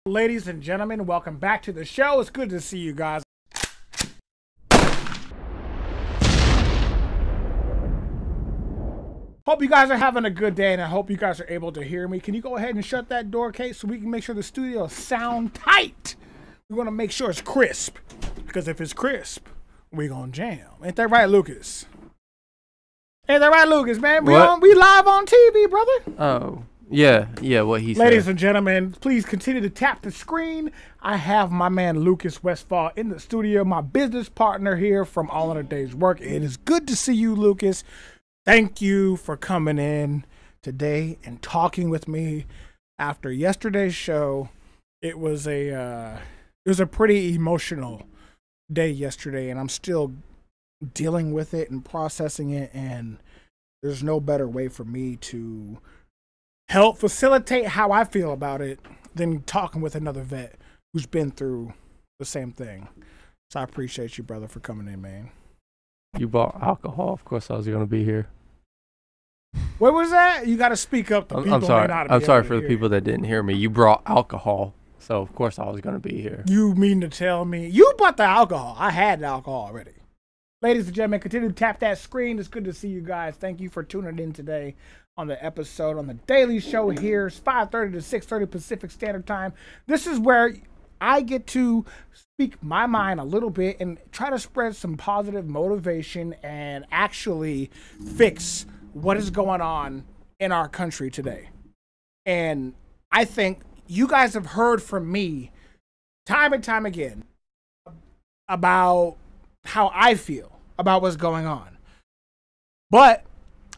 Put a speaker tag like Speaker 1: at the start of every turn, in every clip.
Speaker 1: Ladies and gentlemen, welcome back to the show. It's good to see you guys. Hope you guys are having a good day, and I hope you guys are able to hear me. Can you go ahead and shut that door, Kate, so we can make sure the studio sound tight? We want to make sure it's crisp, because if it's crisp, we gonna jam. Ain't that right, Lucas? Ain't that right, Lucas, man? We live on TV, brother.
Speaker 2: Oh. Yeah, what he said.
Speaker 1: Ladies and gentlemen, please continue to tap the screen. I have my man Lucas Westfall in the studio, my business partner here from All in a Day's Work. It is good to see you, Lucas. Thank you for coming in today and talking with me after yesterday's show. It was a pretty emotional day yesterday, and I'm still dealing with it and processing it, and there's no better way for me to help facilitate how I feel about it than talking with another vet who's been through the same thing. So I appreciate you, brother, for coming in, man.
Speaker 2: You bought alcohol. Of course I was going to be here.
Speaker 1: What was that? You got to speak up.
Speaker 2: I'm sorry. I'm sorry for the people that didn't hear me. You brought alcohol, so of course I was going to be here.
Speaker 1: You mean to tell me you bought the alcohol? I had the alcohol already. Ladies and gentlemen, continue to tap that screen. It's good to see you guys. Thank you for tuning in today on the episode on the Daily Show here. It's 5:30 to 6:30 Pacific Standard Time. This is where I get to speak my mind a little bit and try to spread some positive motivation and actually fix what is going on in our country today. And I think you guys have heard from me time and time again about how I feel about what's going on. But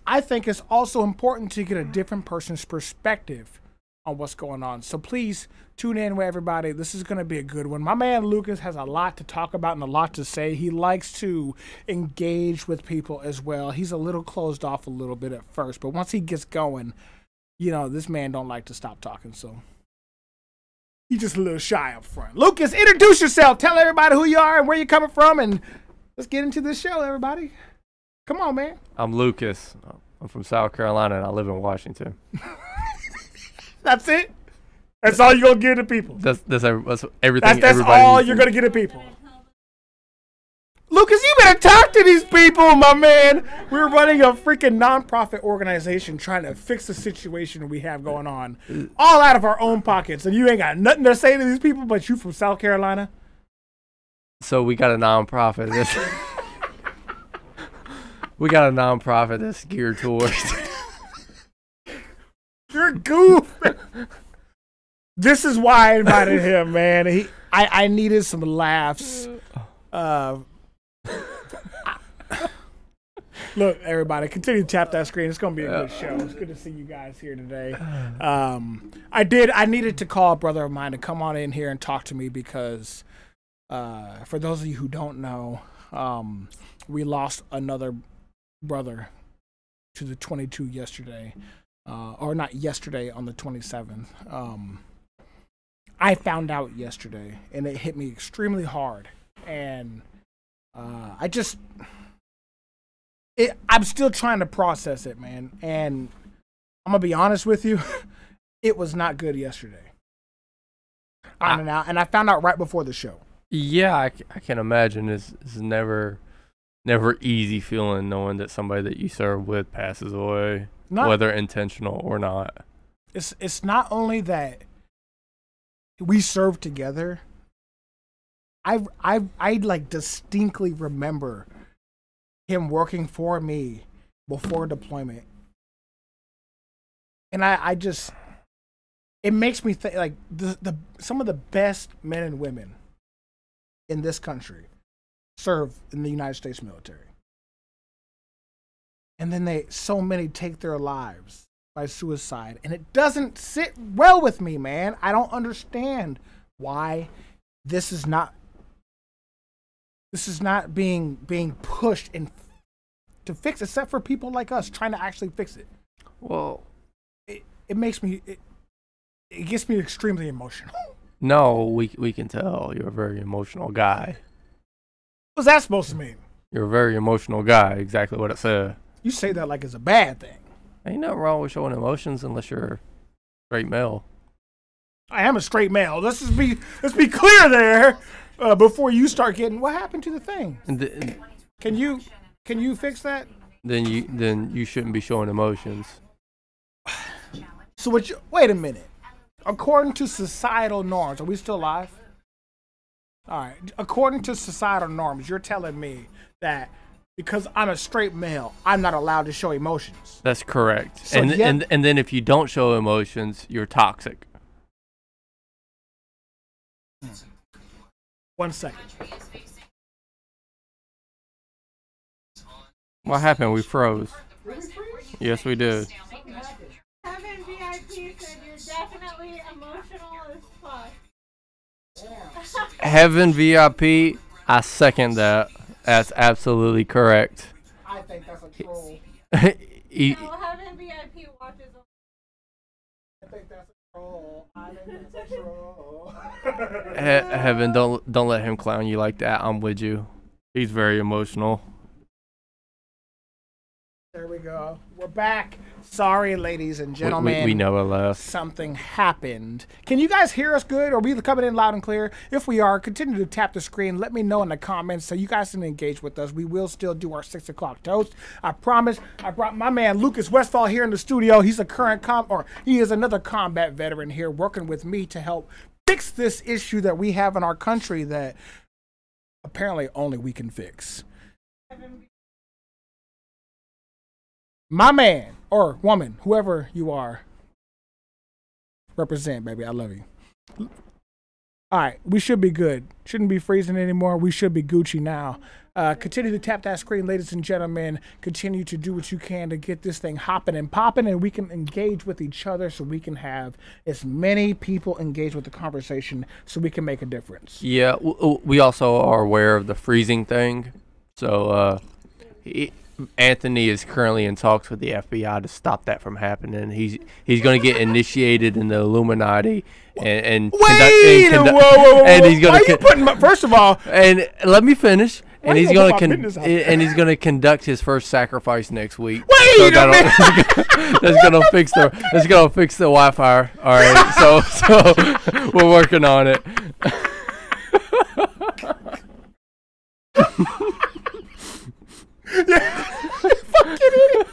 Speaker 1: I think it's also important to get a different person's perspective on what's going on. So please tune in with everybody. This is going to be a good one. My man Lucas has a lot to talk about and a lot to say. He likes to engage with people as well. He's a little closed off a little bit at first, but once he gets going, you know, this man don't like to stop talking. So he's just a little shy up front. Lucas, introduce yourself. Tell everybody who you are and where you're coming from, and let's get into this show, everybody. Come on, man.
Speaker 2: I'm Lucas. I'm from South Carolina, and I live in Washington.
Speaker 1: That's it? That's all you're going to give to people?
Speaker 2: That's everything.
Speaker 1: That's all you're going to give to people? Lucas, you better talk to these people, my man. We're running a freaking nonprofit organization trying to fix the situation we have going on, all out of our own pockets, and you ain't got nothing to say to these people, but you from South Carolina?
Speaker 2: So we got a nonprofit. We got a nonprofit that's geared towards.
Speaker 1: You're a goof. This is why I invited him, man. I needed some laughs. Look, everybody, continue to tap that screen. It's going to be a good show. It's good to see you guys here today. I needed to call a brother of mine to come on in here and talk to me because for those of you who don't know, we lost another brother to the 22 yesterday. Or not yesterday, on the 27th. I found out yesterday, and it hit me extremely hard. And I'm still trying to process it, man. And I'm going to be honest with you, it was not good yesterday. And I found out right before the show.
Speaker 2: Yeah, I can imagine. It's never easy feeling knowing that somebody that you serve with passes away. Whether intentional or not.
Speaker 1: It's not only that we served together. I like distinctly remember him working for me before deployment. And I just, it makes me think like some of the best men and women in this country serve in the United States military. And then so many take their lives by suicide. And it doesn't sit well with me, man. I don't understand why this is not being pushed to fix, except for people like us trying to actually fix it.
Speaker 2: Well,
Speaker 1: it makes me, it gets me extremely emotional.
Speaker 2: No, we can tell you're a very emotional guy.
Speaker 1: What's that supposed to mean?
Speaker 2: You're a very emotional guy. Exactly what it said.
Speaker 1: You say that like it's a bad thing.
Speaker 2: Ain't nothing wrong with showing emotions unless you're a straight male.
Speaker 1: I am a straight male. Let's be clear there before you start getting. What happened to the thing? Can you fix that?
Speaker 2: Then you shouldn't be showing emotions.
Speaker 1: So wait a minute. According to societal norms, are we still live? All right. According to societal norms, you're telling me that because I'm a straight male, I'm not allowed to show emotions.
Speaker 2: That's correct.
Speaker 1: So
Speaker 2: and then if you don't show emotions, you're toxic.
Speaker 1: 1 second.
Speaker 3: What happened? We froze.
Speaker 2: Yes, we did.
Speaker 4: Heaven VIP said you're definitely emotional as fuck.
Speaker 2: Heaven VIP, I second that. That's absolutely correct.
Speaker 1: I think that's a troll.
Speaker 4: No, Heaven VIP watches.
Speaker 1: I think that's a troll. I think that's a troll.
Speaker 2: Heaven, don't let him clown you like that. I'm with you. He's very emotional.
Speaker 1: There we go. We're back. Sorry, ladies and gentlemen.
Speaker 2: We know it left.
Speaker 1: Something happened. Can you guys hear us good? Are we coming in loud and clear? If we are, continue to tap the screen. Let me know in the comments so you guys can engage with us. We will still do our 6 o'clock toast. I promise. I brought my man Lucas Westfall here in the studio. He's a current he is another combat veteran here working with me to help fix this issue that we have in our country that apparently only we can fix. My man or woman, whoever you are, represent, baby. I love you. All right, we should be good. Shouldn't be freezing anymore. We should be Gucci now. Continue to tap that screen, ladies and gentlemen. Continue to do what you can to get this thing hopping and popping, and we can engage with each other so we can have as many people engage with the conversation so we can make a difference.
Speaker 2: Yeah, we also are aware of the freezing thing. So Anthony is currently in talks with the FBI to stop that from happening. He's going to get initiated in the Illuminati and
Speaker 1: he's going to first of all,
Speaker 2: and let me finish. And he's going to conduct his first sacrifice next week. That's going to fix the Wi-Fi. All right, so we're working on it.
Speaker 1: Fucking idiot.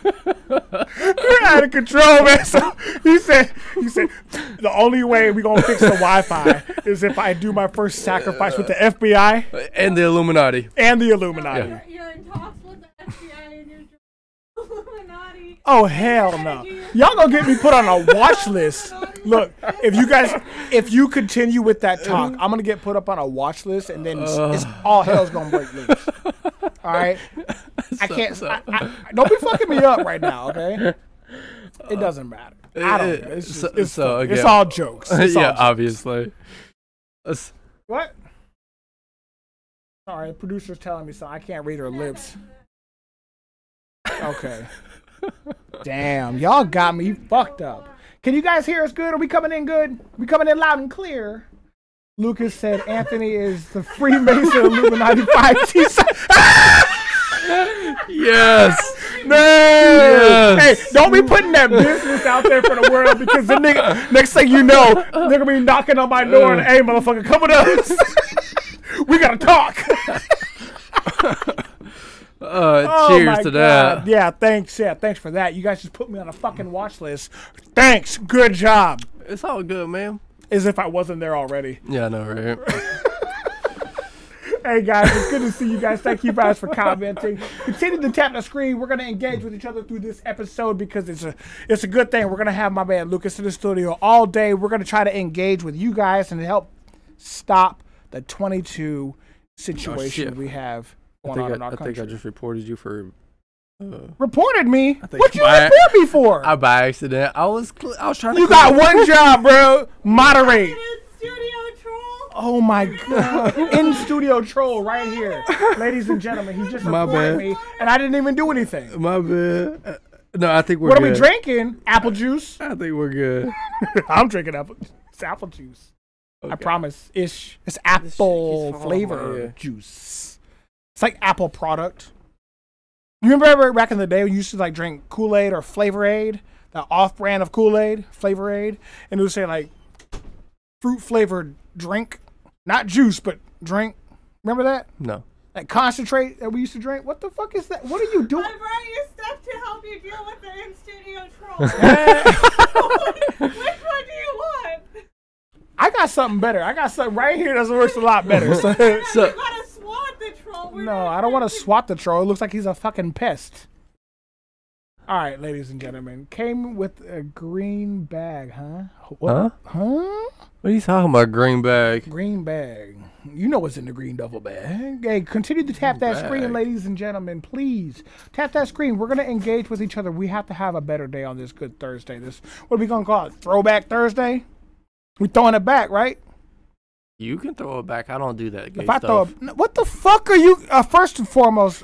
Speaker 1: You're out of control, man. So he said the only way we're gonna fix the Wi-Fi is if I do my first sacrifice with the FBI
Speaker 2: and the Illuminati.
Speaker 1: Yeah.
Speaker 4: You're in talks with the FBI and you're Illuminati.
Speaker 1: Oh hell no. Y'all gonna get me put on a watch list. Look, if you continue with that talk, I'm gonna get put up on a watch list and then it's all hell's gonna break loose. All right, I can't. Don't be fucking me up right now, okay? It doesn't matter. I don't know. It's all jokes.
Speaker 2: Obviously.
Speaker 1: What? Sorry, the producer's telling me so. I can't read her lips. Okay. Damn, y'all got me fucked up. Can you guys hear us good? Are we coming in good? We coming in loud and clear? Lucas said Anthony is the Freemason Illuminati 5T.
Speaker 2: Yes.
Speaker 1: No. Yes. Hey, don't be putting that business out there for the world because the nigga, next thing you know, they're gonna be knocking on my door and, hey, motherfucker, come with us. We gotta talk.
Speaker 2: Cheers to that.
Speaker 1: Yeah, thanks. Yeah, thanks for that. You guys just put me on a fucking watch list. Thanks. Good job.
Speaker 2: It's all good, man.
Speaker 1: As if I wasn't there already.
Speaker 2: Yeah, I know, right?
Speaker 1: Hey guys, it's good to see you guys. Thank you guys for commenting. Continue to tap the screen. We're gonna engage with each other through this episode because it's a good thing. We're gonna have my man Lucas in the studio all day. We're gonna try to engage with you guys and help stop the 22 situation we have going on in our country.
Speaker 2: I think I just reported you for.
Speaker 1: Reported me? What you report me for?
Speaker 2: By accident. I was trying to.
Speaker 1: You got one job, bro. Moderate.
Speaker 4: Studio troll.
Speaker 1: Oh my god. In studio troll right here. Ladies and gentlemen, he just reported me and I didn't even do anything.
Speaker 2: My bad. No, I think we're
Speaker 1: good.
Speaker 2: What
Speaker 1: are we drinking? Apple juice?
Speaker 2: I think we're good.
Speaker 1: I'm drinking apple juice. Okay. I promise. It's apple flavor juice. It's like Apple product. You remember back in the day when you used to like drink Kool-Aid or Flavor Aid? The off-brand of Kool-Aid, Flavor Aid? And it would say like fruit flavored drink, not juice, but drink. Remember that?
Speaker 2: No.
Speaker 1: That concentrate that we used to drink. What the fuck is that? What are you doing?
Speaker 4: I brought you stuff to help you deal with the in-studio troll. Which one do you want?
Speaker 1: I got something better. I got something right here that works a lot better. So,
Speaker 4: You gotta swat the troll.
Speaker 1: no, I don't want to swat the troll. It looks like he's a fucking pest. All right, ladies and gentlemen. Came with a green bag, huh? What? Huh?
Speaker 2: What are you talking about, green bag?
Speaker 1: Green bag. You know what's in the green duffel bag. Hey, continue to tap that screen,
Speaker 2: Bag.
Speaker 1: ladies and gentlemen. Please tap that screen. We're gonna engage with each other. We have to have a better day on this Good Thursday. This, what are we gonna call it? Throwback Thursday. We throwing it back, right?
Speaker 2: You can throw it back. I don't do that gay
Speaker 1: If I
Speaker 2: stuff.
Speaker 1: throw, what the fuck are you? First and foremost,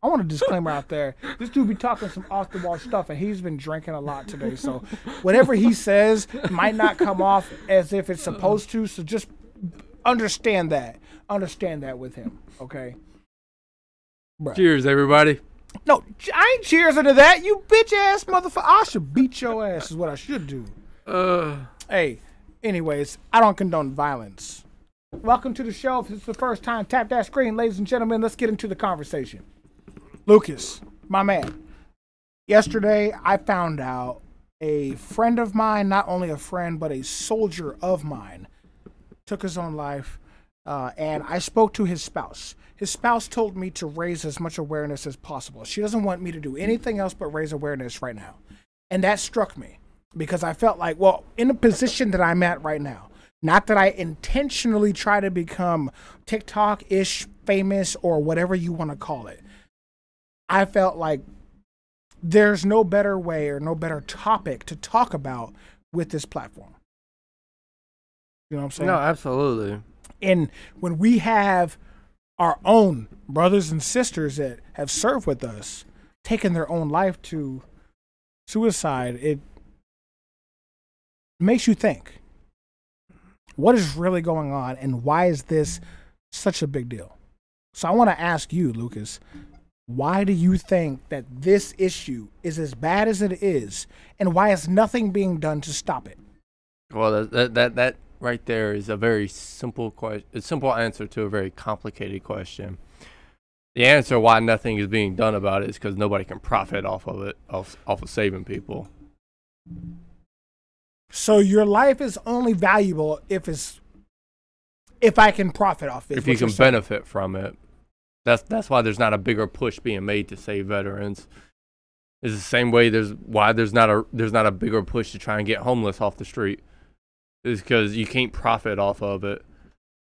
Speaker 1: I want a disclaimer out there. This dude be talking some off the wall stuff, and he's been drinking a lot today. So whatever he says might not come off as if it's supposed to. So just understand that. Understand that with him, okay? Bruh.
Speaker 2: Cheers, everybody.
Speaker 1: No, I ain't cheersing to that. You bitch ass motherfucker. I should beat your ass. Is what I should do. Hey, anyways, I don't condone violence. Welcome to the show. If it's the first time, tap that screen, ladies and gentlemen. Let's get into the conversation. Lucas, my man. Yesterday, I found out a friend of mine, not only a friend, but a soldier of mine, took his own life. And I spoke to his spouse. His spouse told me to raise as much awareness as possible. She doesn't want me to do anything else but raise awareness right now. And that struck me because I felt like, well, in the position that I'm at right now, not that I intentionally try to become TikTok-ish famous or whatever you want to call it. I felt like there's no better way or no better topic to talk about with this platform. You know what I'm saying?
Speaker 2: No, absolutely.
Speaker 1: And when we have our own brothers and sisters that have served with us, taking their own life to suicide, it makes you think, what is really going on and why is this such a big deal? So I want to ask you, Lucas, why do you think that this issue is as bad as it is, and why is nothing being done to stop it?
Speaker 2: Well, that right there is a very simple question. A simple answer to a very complicated question. The answer why nothing is being done about it is because nobody can profit off of it, off of saving people.
Speaker 1: So your life is only valuable if I can profit off it.
Speaker 2: If you can benefit from it. That's why there's not a bigger push being made to save veterans. It's the same way there's not a bigger push to try and get homeless off the street. Is because you can't profit off of it.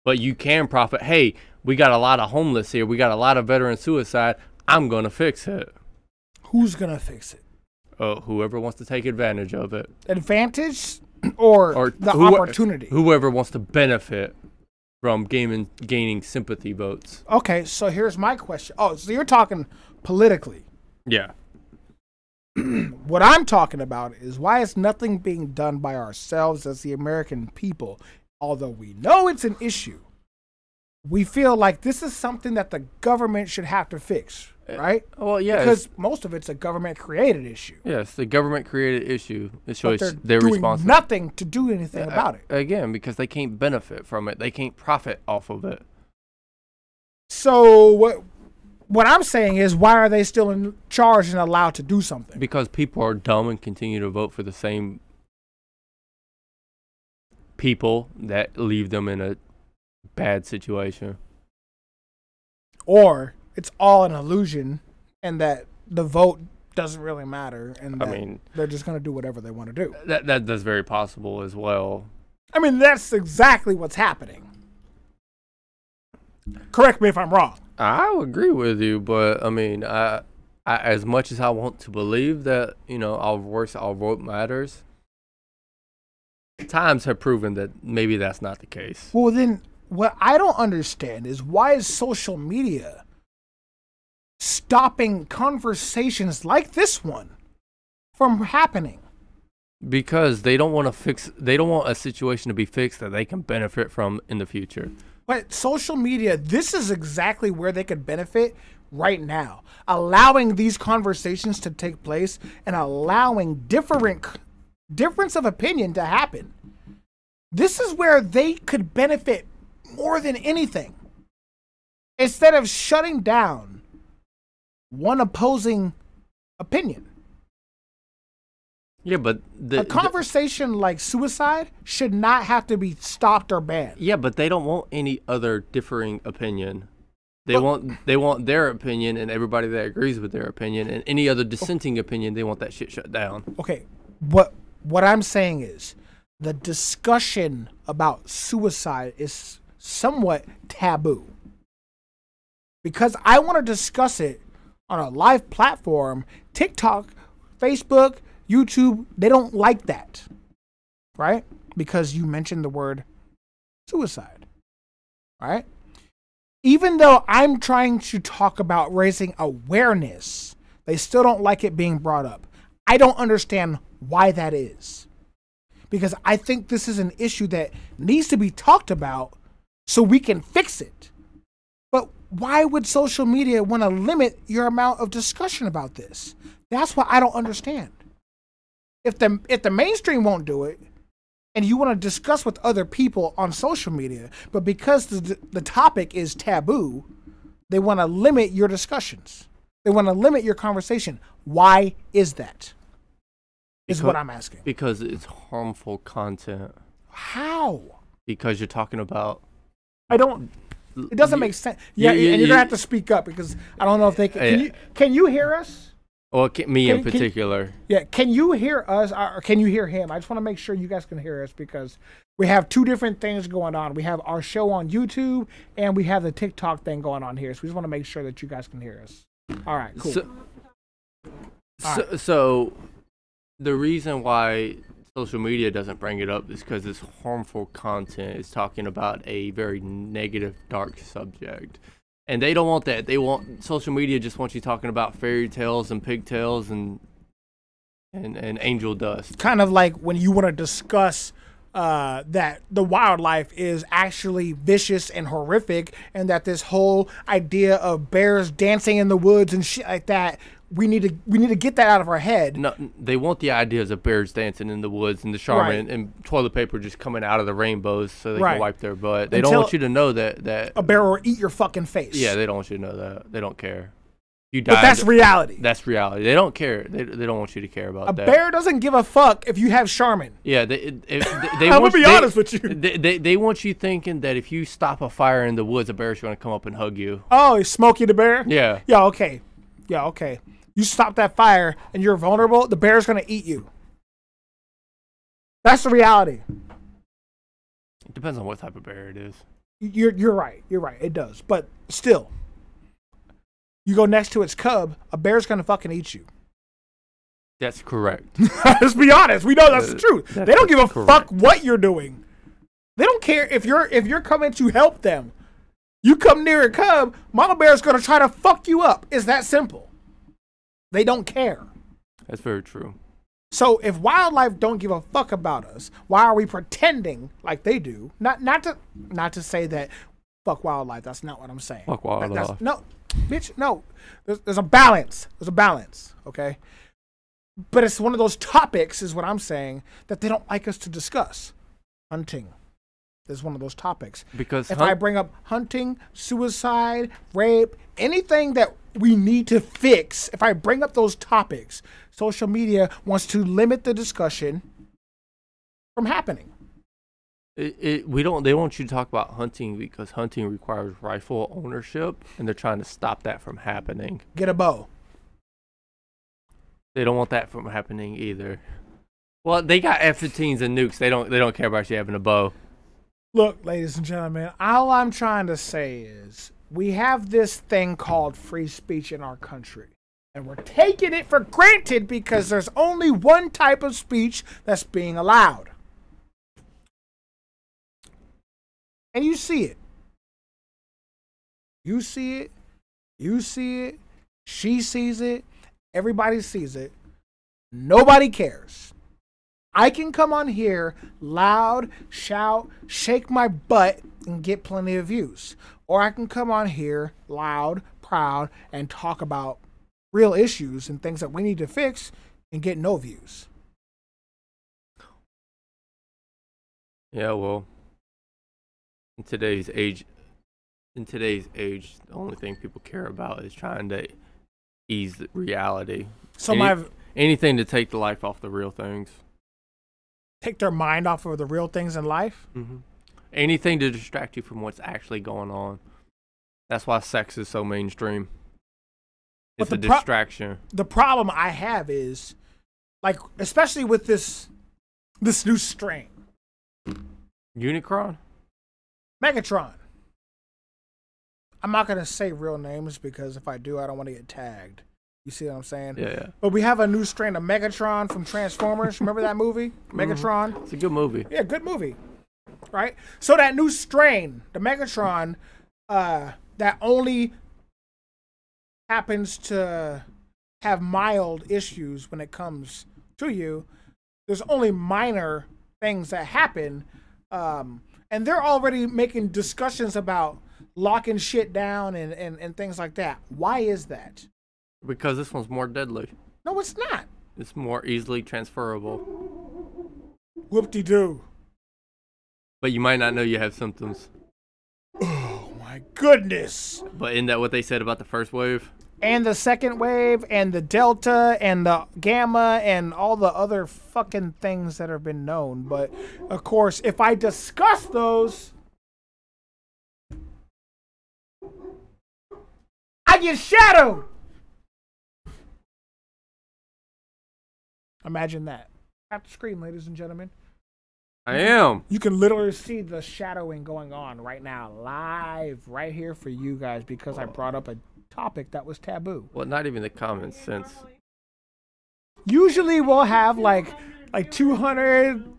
Speaker 2: But you can profit. Hey, we got a lot of homeless here. We got a lot of veteran suicide. I'm going to fix it.
Speaker 1: Who's going to fix it?
Speaker 2: Whoever wants to take advantage of it.
Speaker 1: Advantage or the opportunity?
Speaker 2: Whoever wants to benefit from gaining sympathy votes.
Speaker 1: Okay, so here's my question. Oh, so you're talking politically.
Speaker 2: Yeah.
Speaker 1: What I'm talking about is why is nothing being done by ourselves as the American people? Although we know it's an issue, we feel like this is something that the government should have to fix, right?
Speaker 2: Well, yeah.
Speaker 1: Because most of it's a government-created issue.
Speaker 2: Yes, the government-created issue. So
Speaker 1: But
Speaker 2: it's
Speaker 1: they're doing
Speaker 2: responsible.
Speaker 1: nothing to do anything about it.
Speaker 2: Again, because they can't benefit from it. They can't profit off of it.
Speaker 1: So what I'm saying is, why are they still in charge and allowed to do something?
Speaker 2: Because people are dumb and continue to vote for the same people that leave them in a bad situation.
Speaker 1: Or it's all an illusion and that the vote doesn't really matter and that they're just going to do whatever they want to do.
Speaker 2: That's very possible as well.
Speaker 1: I mean, that's exactly what's happening. Correct me if I'm wrong.
Speaker 2: I would agree with you, but I mean, I as much as I want to believe that, our vote matters, times have proven that maybe that's not the case.
Speaker 1: Well, then what I don't understand is why is social media stopping conversations like this one from happening?
Speaker 2: Because they don't want a situation to be fixed that they can benefit from in the future.
Speaker 1: But social media, this is exactly where they could benefit right now. Allowing these conversations to take place and allowing difference of opinion to happen. This is where they could benefit more than anything. Instead of shutting down one opposing opinion.
Speaker 2: Yeah, but
Speaker 1: A conversation like suicide should not have to be stopped or banned.
Speaker 2: yeah, but they don't want any other differing opinion. They want their opinion and everybody that agrees with their opinion, and any other dissenting opinion, they want that shit shut down.
Speaker 1: Okay, what I'm saying is the discussion about suicide is somewhat taboo. Because I want to discuss it on a live platform, TikTok, Facebook, YouTube, they don't like that. Right? Because you mentioned the word suicide. Right? Even though I'm trying to talk about raising awareness, they still don't like it being brought up. I don't understand why that is. Because I think this is an issue that needs to be talked about so we can fix it. But why would social media want to limit your amount of discussion about this? That's what I don't understand. If the mainstream won't do it, and you want to discuss with other people on social media, but because the topic is taboo, they want to limit your discussions. They want to limit your conversation. Why is that? Is what I'm asking.
Speaker 2: Because it's harmful content.
Speaker 1: How?
Speaker 2: Because you're talking about...
Speaker 1: It doesn't make sense. Yeah, and you're going to have to speak up because I don't know if they can. Can you hear us?
Speaker 2: Well, me in particular.
Speaker 1: Can you hear us or can you hear him? I just want to make sure you guys can hear us because we have two different things going on. We have our show on YouTube and we have the TikTok thing going on here. So we just want to make sure that you guys can hear us. All right, cool.
Speaker 2: So the reason why social media doesn't bring it up is because it's harmful content. It's talking about a very negative, dark subject. And they don't want that. They want social media just wants you talking about fairy tales and pigtails and angel dust.
Speaker 1: Kind of like when you want to discuss that the wildlife is actually vicious and horrific, and that this whole idea of bears dancing in the woods and shit like that, we need to get that out of our head.
Speaker 2: No, they want the ideas of bears dancing in the woods and the Charmin and toilet paper just coming out of the rainbows so they can wipe their butt. They don't want you to know that
Speaker 1: a bear will eat your fucking face.
Speaker 2: Yeah, they don't want you to know that. They don't care. You died.
Speaker 1: But that's reality.
Speaker 2: That's reality. They don't care. They don't want you to care about that.
Speaker 1: A bear doesn't give a fuck if you have Charmin.
Speaker 2: Yeah, they I'm
Speaker 1: gonna be honest with you.
Speaker 2: They want you thinking that if you stop a fire in the woods, a bear's going to come up and hug you.
Speaker 1: Oh, Smokey the Bear?
Speaker 2: Yeah.
Speaker 1: Yeah, okay. You stop that fire and you're vulnerable, the bear's going to eat you. That's the reality.
Speaker 2: It depends on what type of bear it is.
Speaker 1: You're right. It does. But still, you go next to its cub, a bear's going to fucking eat you.
Speaker 2: That's correct.
Speaker 1: Let's be honest. We know that's the truth. They don't give a fuck what you're doing. They don't care if you're coming to help them. You come near a cub, mama bear's going to try to fuck you up. It's that simple. They don't care.
Speaker 2: That's very true.
Speaker 1: So if wildlife don't give a fuck about us, why are we pretending like they do? Not to say that fuck wildlife. That's not what I'm saying.
Speaker 2: Fuck wildlife.
Speaker 1: No, bitch. No. There's a balance. There's a balance. Okay. But it's one of those topics, is what I'm saying, that they don't like us to discuss. Hunting is one of those topics.
Speaker 2: Because
Speaker 1: if I bring up hunting, suicide, rape, anything that we need to fix, if I bring up those topics, social media wants to limit the discussion from happening.
Speaker 2: They want you to talk about hunting because hunting requires rifle ownership, and they're trying to stop that from happening.
Speaker 1: Get a bow.
Speaker 2: They don't want that from happening either. Well, they got F-15s and nukes. They don't care about you having a bow.
Speaker 1: Look, ladies and gentlemen, all I'm trying to say is we have this thing called free speech in our country. And we're taking it for granted because there's only one type of speech that's being allowed. And you see it. You see it. You see it. She sees it. Everybody sees it. Nobody cares. I can come on here loud, shout, shake my butt, and get plenty of views. Or I can come on here loud, proud, and talk about real issues and things that we need to fix and get no views.
Speaker 2: Yeah, well, in today's age, the only thing people care about is trying to ease the reality.
Speaker 1: So
Speaker 2: Anything to take the life off the real things.
Speaker 1: take their mind off of the real things in life.
Speaker 2: Mm-hmm. Anything to distract you from what's actually going on. That's why sex is so mainstream. It's a distraction.
Speaker 1: The problem I have is, like, especially with this new strain,
Speaker 2: Unicron?
Speaker 1: Megatron. I'm not gonna say real names because if I do, I don't want to get tagged. You see what I'm saying?
Speaker 2: Yeah.
Speaker 1: But we have a new strain of Megatron from Transformers. Remember that movie, Megatron?
Speaker 2: It's a good movie.
Speaker 1: Yeah, good movie. Right? So that new strain, the Megatron, that only happens to have mild issues when it comes to you. There's only minor things that happen. And they're already making discussions about locking shit down and things like that. Why is that?
Speaker 2: Because this one's more deadly.
Speaker 1: No, it's not.
Speaker 2: It's more easily transferable.
Speaker 1: Whoop-de-doo.
Speaker 2: But you might not know you have symptoms.
Speaker 1: Oh, my goodness.
Speaker 2: But isn't that what they said about the first wave?
Speaker 1: And the second wave, and the Delta, and the Gamma, and all the other fucking things that have been known. But, of course, if I discuss those, I get shadowed. Imagine that. Tap the screen, ladies and gentlemen.
Speaker 2: I am.
Speaker 1: You can literally see the shadowing going on right now, live, right here for you guys, because I brought up a topic that was taboo.
Speaker 2: Well, not even the common sense.
Speaker 1: Usually we'll have like 200,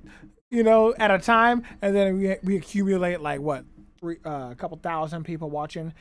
Speaker 1: at a time, and then we accumulate like what, a couple thousand people watching.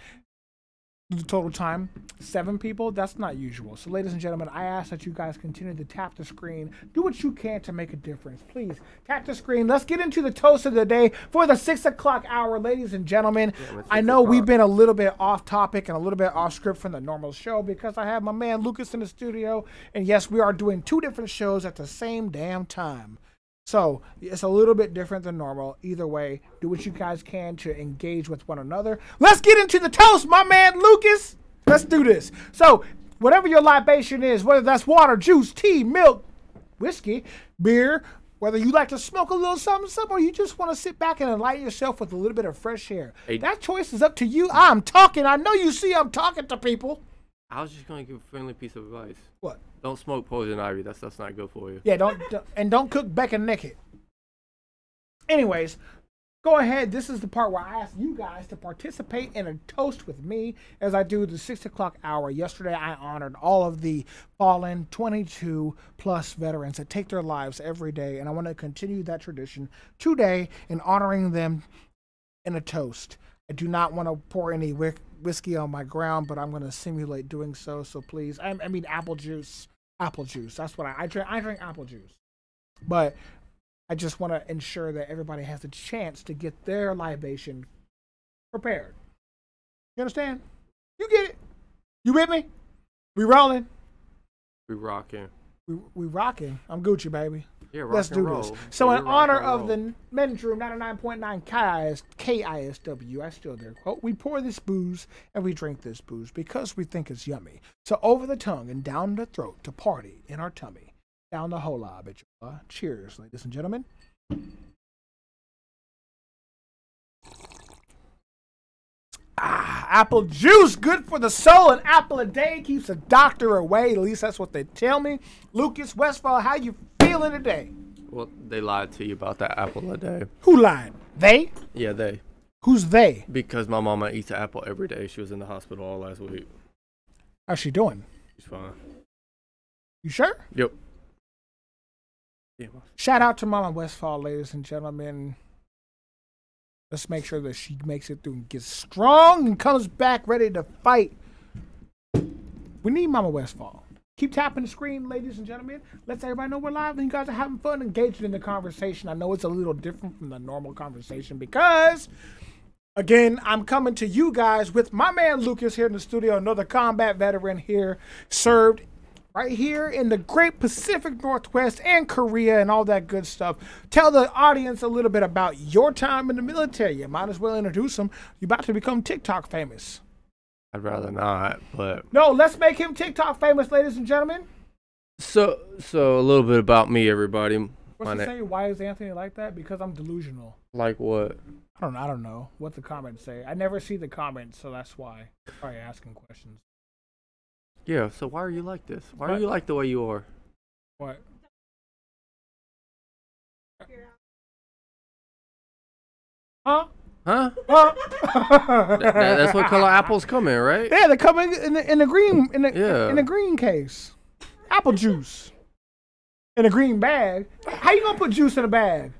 Speaker 1: The total time, 7 people. That's not usual. So, ladies and gentlemen, I ask that you guys continue to tap the screen. Do what you can to make a difference. Please tap the screen. Let's get into the toast of the day for the 6 o'clock hour, ladies and gentlemen. Yeah, I know we've been a little bit off topic and a little bit off script from the normal show because I have my man Lucas in the studio, and yes, we are doing 2 different shows at the same damn time. So it's a little bit different than normal. Either way, do what you guys can to engage with one another. Let's get into the toast, my man Lucas. Let's do this. So whatever your libation is, whether that's water, juice, tea, milk, whiskey, beer, whether you like to smoke a little something, or you just want to sit back and enlighten yourself with a little bit of fresh air. Hey, that choice is up to you. I'm talking. I know you see I'm talking to people.
Speaker 2: I was just going to give a friendly piece of advice.
Speaker 1: What?
Speaker 2: Don't smoke poison ivy. That stuff's not good for you.
Speaker 1: Yeah, don't cook bacon naked. Anyways, go ahead. This is the part where I ask you guys to participate in a toast with me as I do the 6 o'clock hour. Yesterday, I honored all of the fallen 22-plus veterans that take their lives every day, and I want to continue that tradition today in honoring them in a toast. I do not want to pour any whiskey on my ground, but I'm going to simulate doing so. So please, I mean apple juice. Apple juice. That's what I drink. I drink apple juice. But I just want to ensure that everybody has a chance to get their libation prepared. You understand? You get it? You with me? We rolling?
Speaker 2: We rocking.
Speaker 1: We rocking. I'm Gucci, baby.
Speaker 2: Yeah,
Speaker 1: let's do this. So in honor of the Men's Room 99.9 KISW, I still there quote, we pour this booze and we drink this booze because we think it's yummy. So over the tongue and down the throat to party in our tummy. Down the hola, bitch. Cheers, ladies and gentlemen. Apple juice, good for the soul. An apple a day keeps the doctor away. At least that's what they tell me. Lucas Westfall, how you feeling today?
Speaker 2: Well, they lied to you about that apple a day.
Speaker 1: Who lied? They?
Speaker 2: Yeah, they.
Speaker 1: Who's they?
Speaker 2: Because my mama eats an apple every day. She was in the hospital all last week.
Speaker 1: How's she doing?
Speaker 2: She's fine.
Speaker 1: You sure?
Speaker 2: Yep. Yeah.
Speaker 1: Shout out to Mama Westfall, ladies and gentlemen. Let's make sure that she makes it through and gets strong and comes back ready to fight. We need Mama Westfall. Keep tapping the screen, ladies and gentlemen. Let everybody know we're live and you guys are having fun, engaged in the conversation. I know it's a little different from the normal conversation because, again, I'm coming to you guys with my man Lucas here in the studio, another combat veteran here, served right here in the great Pacific Northwest and Korea and all that good stuff. Tell the audience a little bit about your time in the military. You might as well introduce them. You're about to become TikTok famous.
Speaker 2: I'd rather not, but
Speaker 1: No, let's make him TikTok famous, ladies and gentlemen.
Speaker 2: so a little bit about me, everybody.
Speaker 1: What's it say? Why is Anthony like that? Because I'm delusional.
Speaker 2: Like what?
Speaker 1: I don't know what the comments say. I never see the comments, so that's why. Probably asking questions.
Speaker 2: Yeah. So why are you like this? Why
Speaker 1: What?
Speaker 2: are you like the way you are?
Speaker 1: What? Huh?
Speaker 2: Huh?
Speaker 1: Huh?
Speaker 2: That's what color apples come in, right?
Speaker 1: Yeah, they come in the green
Speaker 2: Yeah.
Speaker 1: in the green case. Apple juice in a green bag. How you gonna put juice in a bag?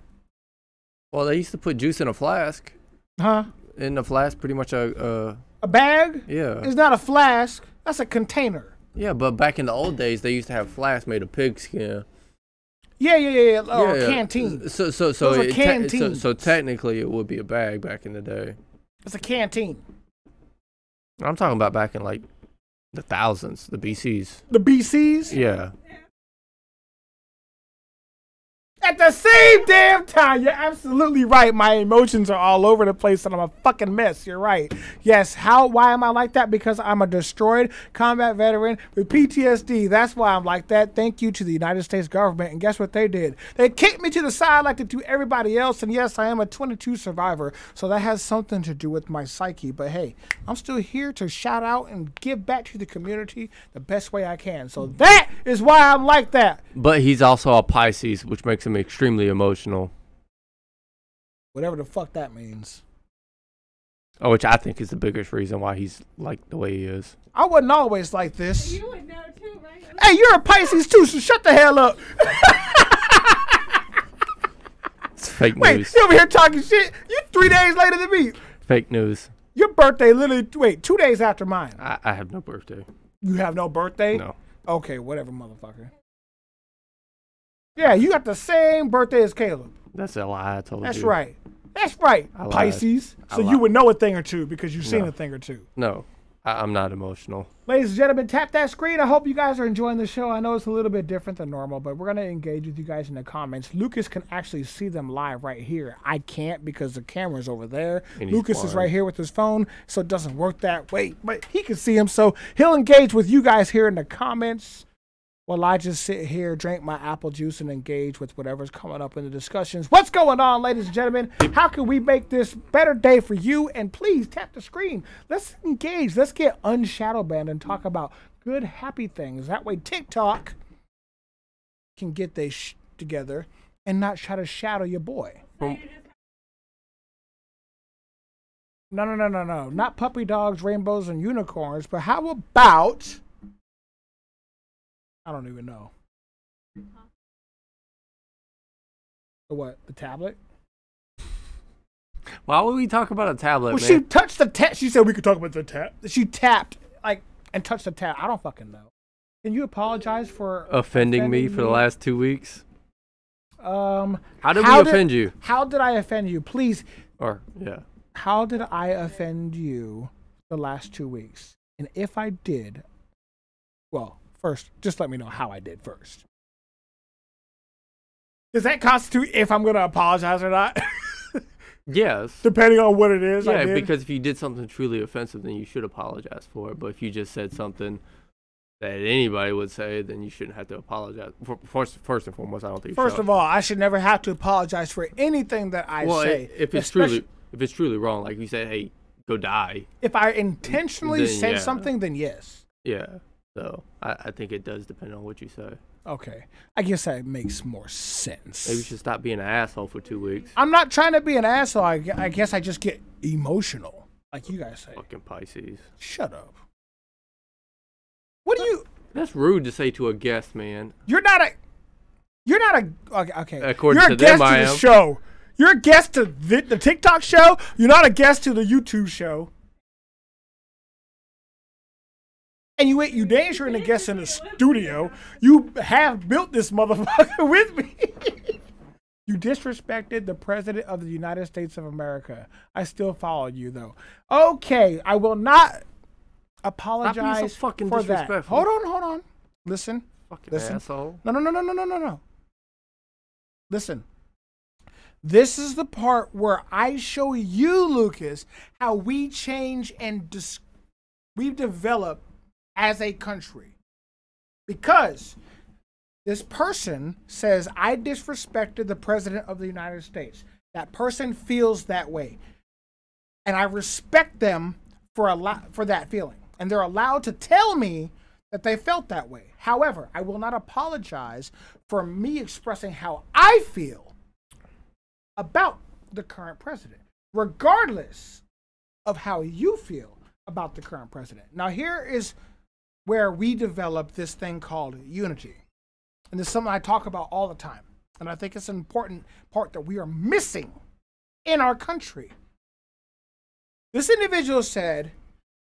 Speaker 2: Well, they used to put juice in a flask.
Speaker 1: Huh?
Speaker 2: In the flask, pretty much
Speaker 1: A bag?
Speaker 2: yeah.
Speaker 1: It's not a flask. That's a container.
Speaker 2: Yeah, but back in the old days, they used to have flasks made of pigskin.
Speaker 1: Yeah. Oh,
Speaker 2: Yeah.
Speaker 1: canteen.
Speaker 2: So
Speaker 1: Those are canteens.
Speaker 2: so technically, it would be a bag back in the day.
Speaker 1: It's a canteen.
Speaker 2: I'm talking about back in like the thousands, the BCs.
Speaker 1: The BCs.
Speaker 2: Yeah.
Speaker 1: At the same damn time, you're absolutely right. My emotions are all over the place and I'm a fucking mess. You're right. Yes, why am I like that? Because I'm a destroyed combat veteran with PTSD. That's why I'm like that. Thank you to the United States government. And guess what they did? They kicked me to the side like they do everybody else. And yes, I am a 22 survivor. So that has something to do with my psyche. But hey, I'm still here to shout out and give back to the community the best way I can. So that is why I'm like that.
Speaker 2: But he's also a Pisces, which makes him extremely emotional.
Speaker 1: Whatever the fuck that means.
Speaker 2: Oh, which I think is the biggest reason why he's like the way he is.
Speaker 1: I wasn't always like this.
Speaker 4: You would know too, right?
Speaker 1: Hey, you're a Pisces too, so shut the hell up.
Speaker 2: It's fake
Speaker 1: Wait,
Speaker 2: news.
Speaker 1: you over here talking shit? You 3 days later than me.
Speaker 2: Fake news.
Speaker 1: Your birthday literally, 2 days after mine.
Speaker 2: I have no birthday.
Speaker 1: You have no birthday?
Speaker 2: No.
Speaker 1: Okay, whatever, motherfucker. Yeah, you got the same birthday as Caleb.
Speaker 2: That's a lie. I told
Speaker 1: That's
Speaker 2: you.
Speaker 1: right. That's right,
Speaker 2: I lied.
Speaker 1: Pisces.
Speaker 2: I
Speaker 1: So you
Speaker 2: lied.
Speaker 1: would know a thing or two because you've seen
Speaker 2: No.
Speaker 1: a thing or two.
Speaker 2: No, I'm not emotional.
Speaker 1: Ladies and gentlemen, tap that screen. I hope you guys are enjoying the show. I know it's a little bit different than normal, but we're going to engage with you guys in the comments. Lucas can actually see them live right here. I can't because the camera's over there.
Speaker 2: And he's
Speaker 1: Lucas is
Speaker 2: blind.
Speaker 1: right here with his phone, so it doesn't work that way. But he can see him, so he'll engage with you guys here in the comments. While I just sit here, drink my apple juice, and engage with whatever's coming up in the discussions. What's going on, ladies and gentlemen? How can we make this better day for you? And please tap the screen. Let's engage. Let's get unshadowbanned and talk about good, happy things. That way TikTok can get their together and not try to shadow your boy. No. Not puppy dogs, rainbows, and unicorns. But how about... I don't even know. The what? The tablet?
Speaker 2: Why would we talk about a tablet,
Speaker 1: Well,
Speaker 2: man?
Speaker 1: she touched the tab. She said we could talk about the tab. She tapped and touched the tab. I don't fucking know. Can you apologize for
Speaker 2: offending me for the last 2 weeks?
Speaker 1: How
Speaker 2: How did we offend you?
Speaker 1: How did I offend you? Please.
Speaker 2: Or yeah.
Speaker 1: How did I offend you the last 2 weeks? And if I did, well, first, just let me know how I did first. Does that constitute if I'm going to apologize or not?
Speaker 2: Yes.
Speaker 1: Depending on what it is. I
Speaker 2: Yeah,
Speaker 1: did.
Speaker 2: because if you did something truly offensive, then you should apologize for it. But if you just said something that anybody would say, then you shouldn't have to apologize. First and foremost, I don't think.
Speaker 1: First of all, I should never have to apologize for anything that I say.
Speaker 2: if it's truly wrong, like you said, hey, go die.
Speaker 1: If I intentionally
Speaker 2: Then,
Speaker 1: said
Speaker 2: yeah.
Speaker 1: something, then yes.
Speaker 2: Yeah. So I think it does depend on what you say.
Speaker 1: Okay. I guess that makes more sense.
Speaker 2: Maybe you should stop being an asshole for 2 weeks.
Speaker 1: I'm not trying to be an asshole. I guess I just get emotional, like you guys say.
Speaker 2: Fucking Pisces.
Speaker 1: Shut up. What do you...
Speaker 2: That's rude to say to a guest, man.
Speaker 1: You're not a... Okay.
Speaker 2: According
Speaker 1: You're
Speaker 2: to
Speaker 1: a guest
Speaker 2: them, I
Speaker 1: to the
Speaker 2: am.
Speaker 1: show. You're a guest to the TikTok show. You're not a guest to the YouTube show. And you damn sure ain't a guest in the studio. You have built this motherfucker with me. You disrespected the President of the United States of America. I still followed you, though. Okay, I will not apologize
Speaker 2: fucking
Speaker 1: for that.
Speaker 2: disrespectful.
Speaker 1: Hold on. Listen.
Speaker 2: Fucking
Speaker 1: Listen.
Speaker 2: asshole.
Speaker 1: No. Listen. This is the part where I show you, Lucas, how we change and we develop as a country. Because this person says, I disrespected the president of the United States. That person feels that way. And I respect them for that feeling. And they're allowed to tell me that they felt that way. However, I will not apologize for me expressing how I feel about the current president, regardless of how you feel about the current president. Now, here is where we develop this thing called unity. And this is something I talk about all the time. And I think it's an important part that we are missing in our country. This individual said,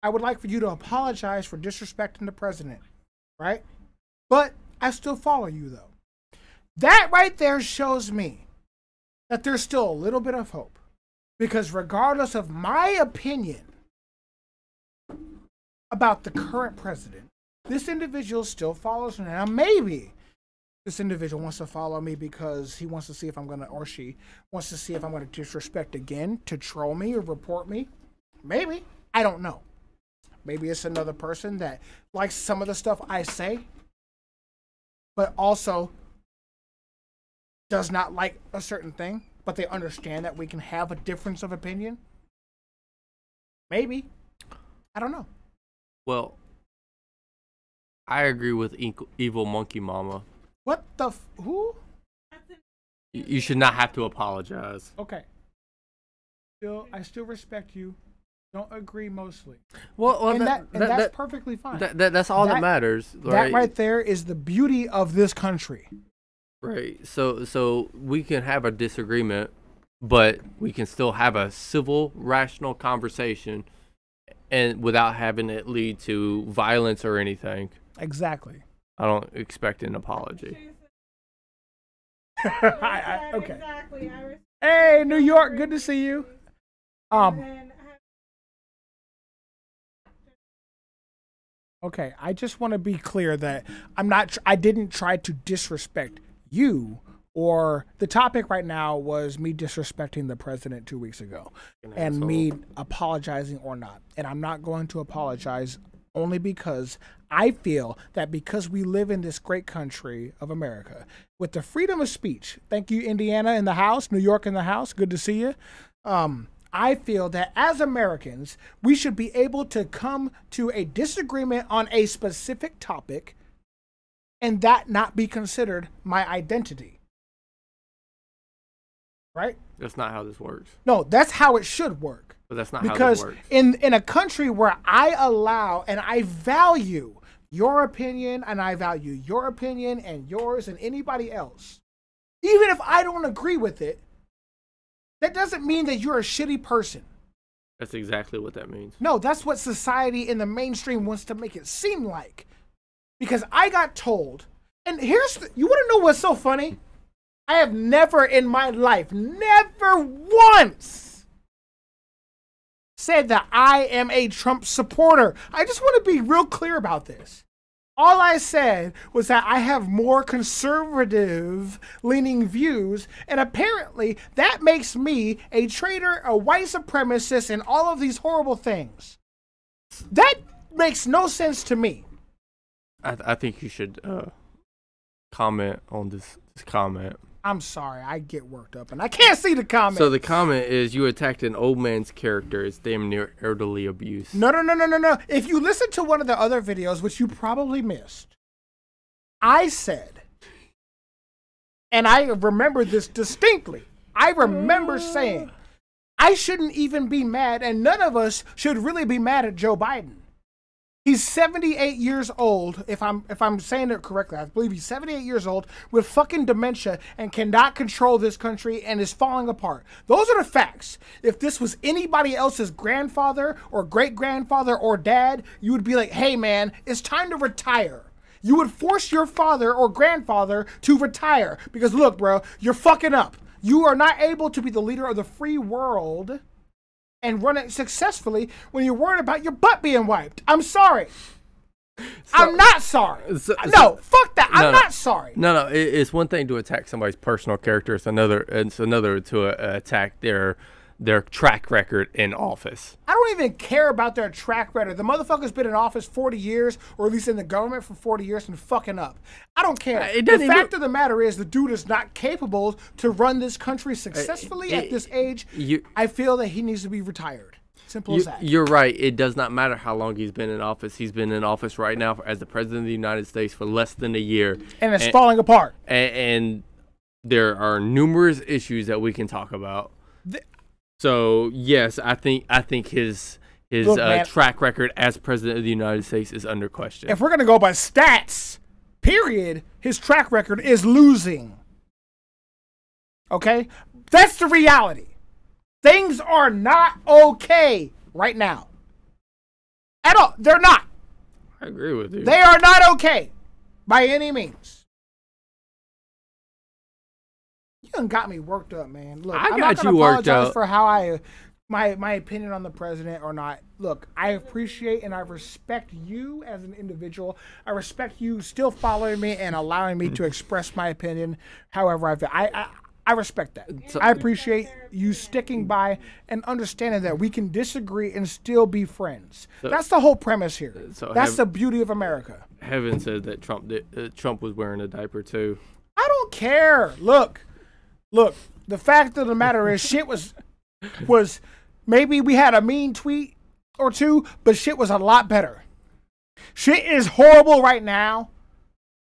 Speaker 1: I would like for you to apologize for disrespecting the president, right? But I still follow you, though. That right there shows me that there's still a little bit of hope. Because regardless of my opinion about the current president, this individual still follows me. Now, maybe this individual wants to follow me because he wants to see if I'm going to, or she wants to see if I'm going to disrespect again, to troll me or report me. Maybe. I don't know. Maybe it's another person that likes some of the stuff I say, but also does not like a certain thing, but they understand that we can have a difference of opinion. Maybe. I don't know.
Speaker 2: Well, I agree with Evil Monkey Mama.
Speaker 1: What the who?
Speaker 2: You should not have to apologize.
Speaker 1: Okay. I still respect you. Don't agree mostly.
Speaker 2: Well,
Speaker 1: that's perfectly fine.
Speaker 2: That's all that matters. Right?
Speaker 1: That right there is the beauty of this country.
Speaker 2: Right. So we can have a disagreement, but we can still have a civil, rational conversation, and without having it lead to violence or anything.
Speaker 1: Exactly.
Speaker 2: I don't expect an apology.
Speaker 1: Okay.
Speaker 4: Exactly.
Speaker 1: Hey, New York, good to see you. Okay, I just want to be clear that I didn't try to disrespect you, or the topic right now was me disrespecting the president 2 weeks ago and me apologizing or not. And I'm not going to apologize only because I feel that because we live in this great country of America with the freedom of speech. Thank you, Indiana in the house, New York in the house. Good to see you. I feel that as Americans, we should be able to come to a disagreement on a specific topic and that not be considered my identity. Right?
Speaker 2: That's not how this works.
Speaker 1: No, that's how it should work.
Speaker 2: But that's not how this works.
Speaker 1: Because in a country where I allow and I value your opinion and I value your opinion and yours and anybody else, even if I don't agree with it, that doesn't mean that you're a shitty person.
Speaker 2: That's exactly what that means.
Speaker 1: No, that's what society in the mainstream wants to make it seem like. Because I got told, and you want to know what's so funny? I have never in my life, never once said that I am a Trump supporter. I just want to be real clear about this. All I said was that I have more conservative leaning views, and apparently that makes me a traitor, a white supremacist, and all of these horrible things. That makes no sense to me.
Speaker 2: I think you should comment on this comment.
Speaker 1: I'm sorry, I get worked up, and I can't see the comment.
Speaker 2: So the comment is, you attacked an old man's character. It's damn near elderly abuse.
Speaker 1: No. If you listen to one of the other videos, which you probably missed, I said, and I remember this distinctly, I remember saying, I shouldn't even be mad, and none of us should really be mad at Joe Biden. He's 78 years old, if I'm saying it correctly. I believe he's 78 years old with fucking dementia and cannot control this country and is falling apart. Those are the facts. If this was anybody else's grandfather or great-grandfather or dad, you would be like, hey man, it's time to retire. You would force your father or grandfather to retire because look, bro, you're fucking up. You are not able to be the leader of the free world and run it successfully when you're worried about your butt being wiped. I'm sorry. I'm not sorry. No, fuck that. I'm not sorry.
Speaker 2: No. It's one thing to attack somebody's personal character. It's another to attack their track record in office.
Speaker 1: I don't even care about their track record. The motherfucker's been in office 40 years, or at least in the government for 40 years, and fucking up. I don't care. The fact of the matter is, the dude is not capable to run this country successfully at this age. I feel that he needs to be retired. Simple as that.
Speaker 2: You're right. It does not matter how long he's been in office. He's been in office right now as the president of the United States for less than a year.
Speaker 1: And it's falling apart.
Speaker 2: And there are numerous issues that we can talk about. So, yes, I think his track record as president of the United States is under question.
Speaker 1: If we're going to go by stats, period, his track record is losing. Okay? That's the reality. Things are not okay right now. At all. They're not.
Speaker 2: I agree with you.
Speaker 1: They are not okay by any means. You done got me worked up, man. Look, I'm not gonna apologize for how my opinion on the president or not. Look, I appreciate and I respect you as an individual. I respect you still following me and allowing me to express my opinion however I feel. I respect that. I appreciate you sticking by and understanding that we can disagree and still be friends. That's the whole premise here. That's the beauty of America.
Speaker 2: Heaven says that Trump was wearing a diaper too.
Speaker 1: I don't care. Look. The fact of the matter is, shit was maybe we had a mean tweet or two, but shit was a lot better. Shit is horrible right now.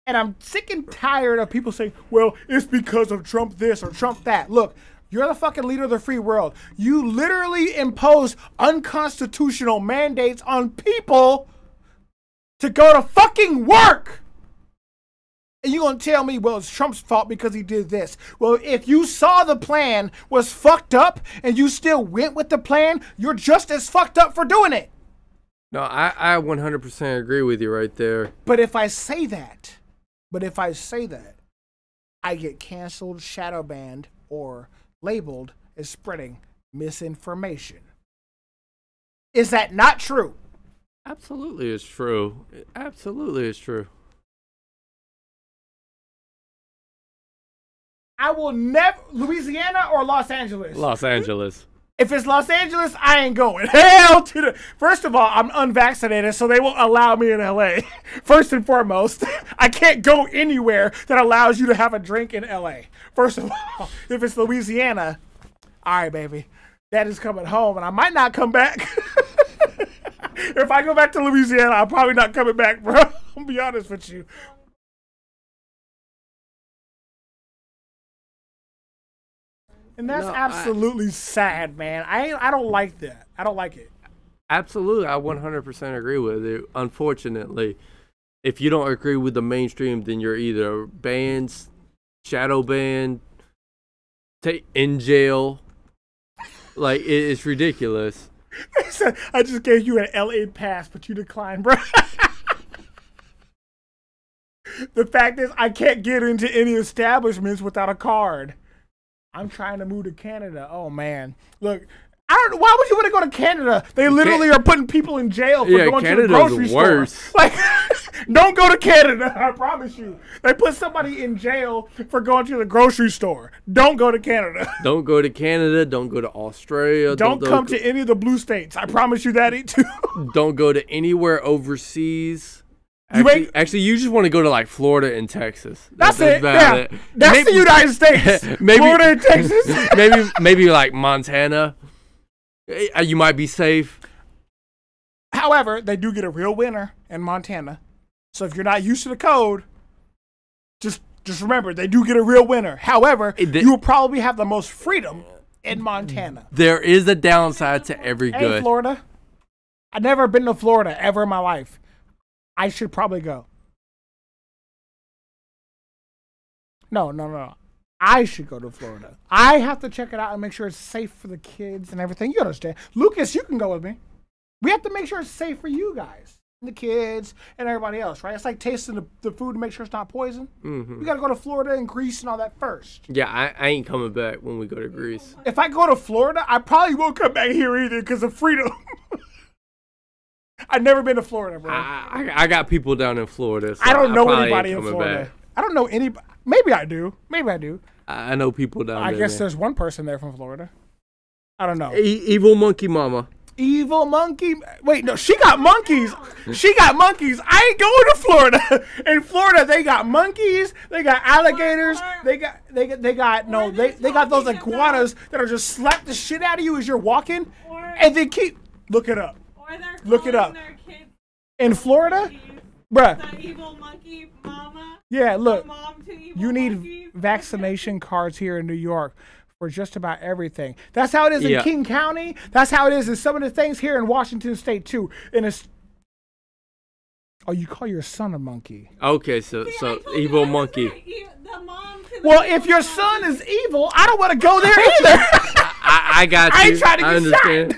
Speaker 1: And I'm sick and tired of people saying, well, it's because of Trump this or Trump that. Look, you're the fucking leader of the free world. You literally impose unconstitutional mandates on people to go to fucking work. And you're going to tell me, well, it's Trump's fault because he did this. Well, if you saw the plan was fucked up and you still went with the plan, you're just as fucked up for doing it.
Speaker 2: No, I 100% agree with you right there.
Speaker 1: But if I say that, I get canceled, shadow banned, or labeled as spreading misinformation. Is that not true?
Speaker 2: Absolutely, it's true. Absolutely, it's true.
Speaker 1: I will never... Louisiana or Los Angeles?
Speaker 2: Los Angeles.
Speaker 1: If it's Los Angeles, I ain't going. Hell to the... First of all, I'm unvaccinated, so they won't allow me in LA. First and foremost, I can't go anywhere that allows you to have a drink in LA. First of all, if it's Louisiana, all right, baby. That is coming home, and I might not come back. If I go back to Louisiana, I'm probably not coming back, bro. I'll be honest with you. And that's absolutely sad, man. I don't like that. I don't like it.
Speaker 2: Absolutely. I 100% agree with you. Unfortunately, if you don't agree with the mainstream, then you're either banned, shadow banned, in jail. Like, it's ridiculous.
Speaker 1: I just gave you an LA pass, but you declined, bro. The fact is, I can't get into any establishments without a card. I'm trying to move to Canada. Oh, man. Look, I don't know. Why would you want to go to Canada? They literally are putting people in jail for going to the grocery store. Like, don't go to Canada. I promise you. They put somebody in jail for going to the grocery store. Don't go to Canada.
Speaker 2: Don't go to Canada. Don't go to Australia.
Speaker 1: Don't come to any of the blue states. I promise you that too.
Speaker 2: Don't go to anywhere overseas. Actually, you just want to go to like Florida and Texas.
Speaker 1: That's it. Yeah. That's the United States. Florida and Texas.
Speaker 2: maybe like Montana. You might be safe.
Speaker 1: However, they do get a real winner in Montana. So if you're not used to the code, just remember they do get a real winner. However, you will probably have the most freedom in Montana.
Speaker 2: There is a downside to every good.
Speaker 1: Hey, Florida. I've never been to Florida ever in my life. I should probably go. No. I should go to Florida. I have to check it out and make sure it's safe for the kids and everything. You understand? Lucas, you can go with me. We have to make sure it's safe for you guys, and the kids, and everybody else, right? It's like tasting the food to make sure it's not poison.
Speaker 2: Mm-hmm.
Speaker 1: We got to go to Florida and Greece and all that first.
Speaker 2: Yeah, I ain't coming back when we go to Greece.
Speaker 1: If I go to Florida, I probably won't come back here either because of freedom. I've never been to Florida, bro.
Speaker 2: I got people down in Florida. So
Speaker 1: I don't know
Speaker 2: probably
Speaker 1: anybody
Speaker 2: ain't
Speaker 1: in
Speaker 2: coming
Speaker 1: Florida.
Speaker 2: back.
Speaker 1: I don't know anybody. Maybe I do.
Speaker 2: I know people down there.
Speaker 1: I guess
Speaker 2: man.
Speaker 1: there's one person there from Florida. I don't know.
Speaker 2: Evil Monkey Mama.
Speaker 1: Evil monkey. Wait, no, she got monkeys. She got monkeys. I ain't going to Florida. In Florida, they got monkeys. They got alligators. They got those iguanas that are just slap the shit out of you as you're walking, and they keep look it up. Look it up. In Florida, bruh.
Speaker 4: The evil monkey mama.
Speaker 1: Yeah, look.
Speaker 4: Mom to evil
Speaker 1: You need
Speaker 4: monkeys.
Speaker 1: vaccination cards here in New York for just about everything. That's how it is in
Speaker 2: Yeah.
Speaker 1: King County. That's how it is in some of the things here in Washington State too. And it's you call your son a monkey?
Speaker 2: Okay, so
Speaker 4: See, I told you
Speaker 2: Evil
Speaker 4: I was
Speaker 2: Monkey.
Speaker 4: right. The mom to the
Speaker 1: Well,
Speaker 4: evil
Speaker 1: if your
Speaker 4: monkey.
Speaker 1: son is evil, I don't want to go there either.
Speaker 2: I got you.
Speaker 1: I ain't trying to get
Speaker 2: understand.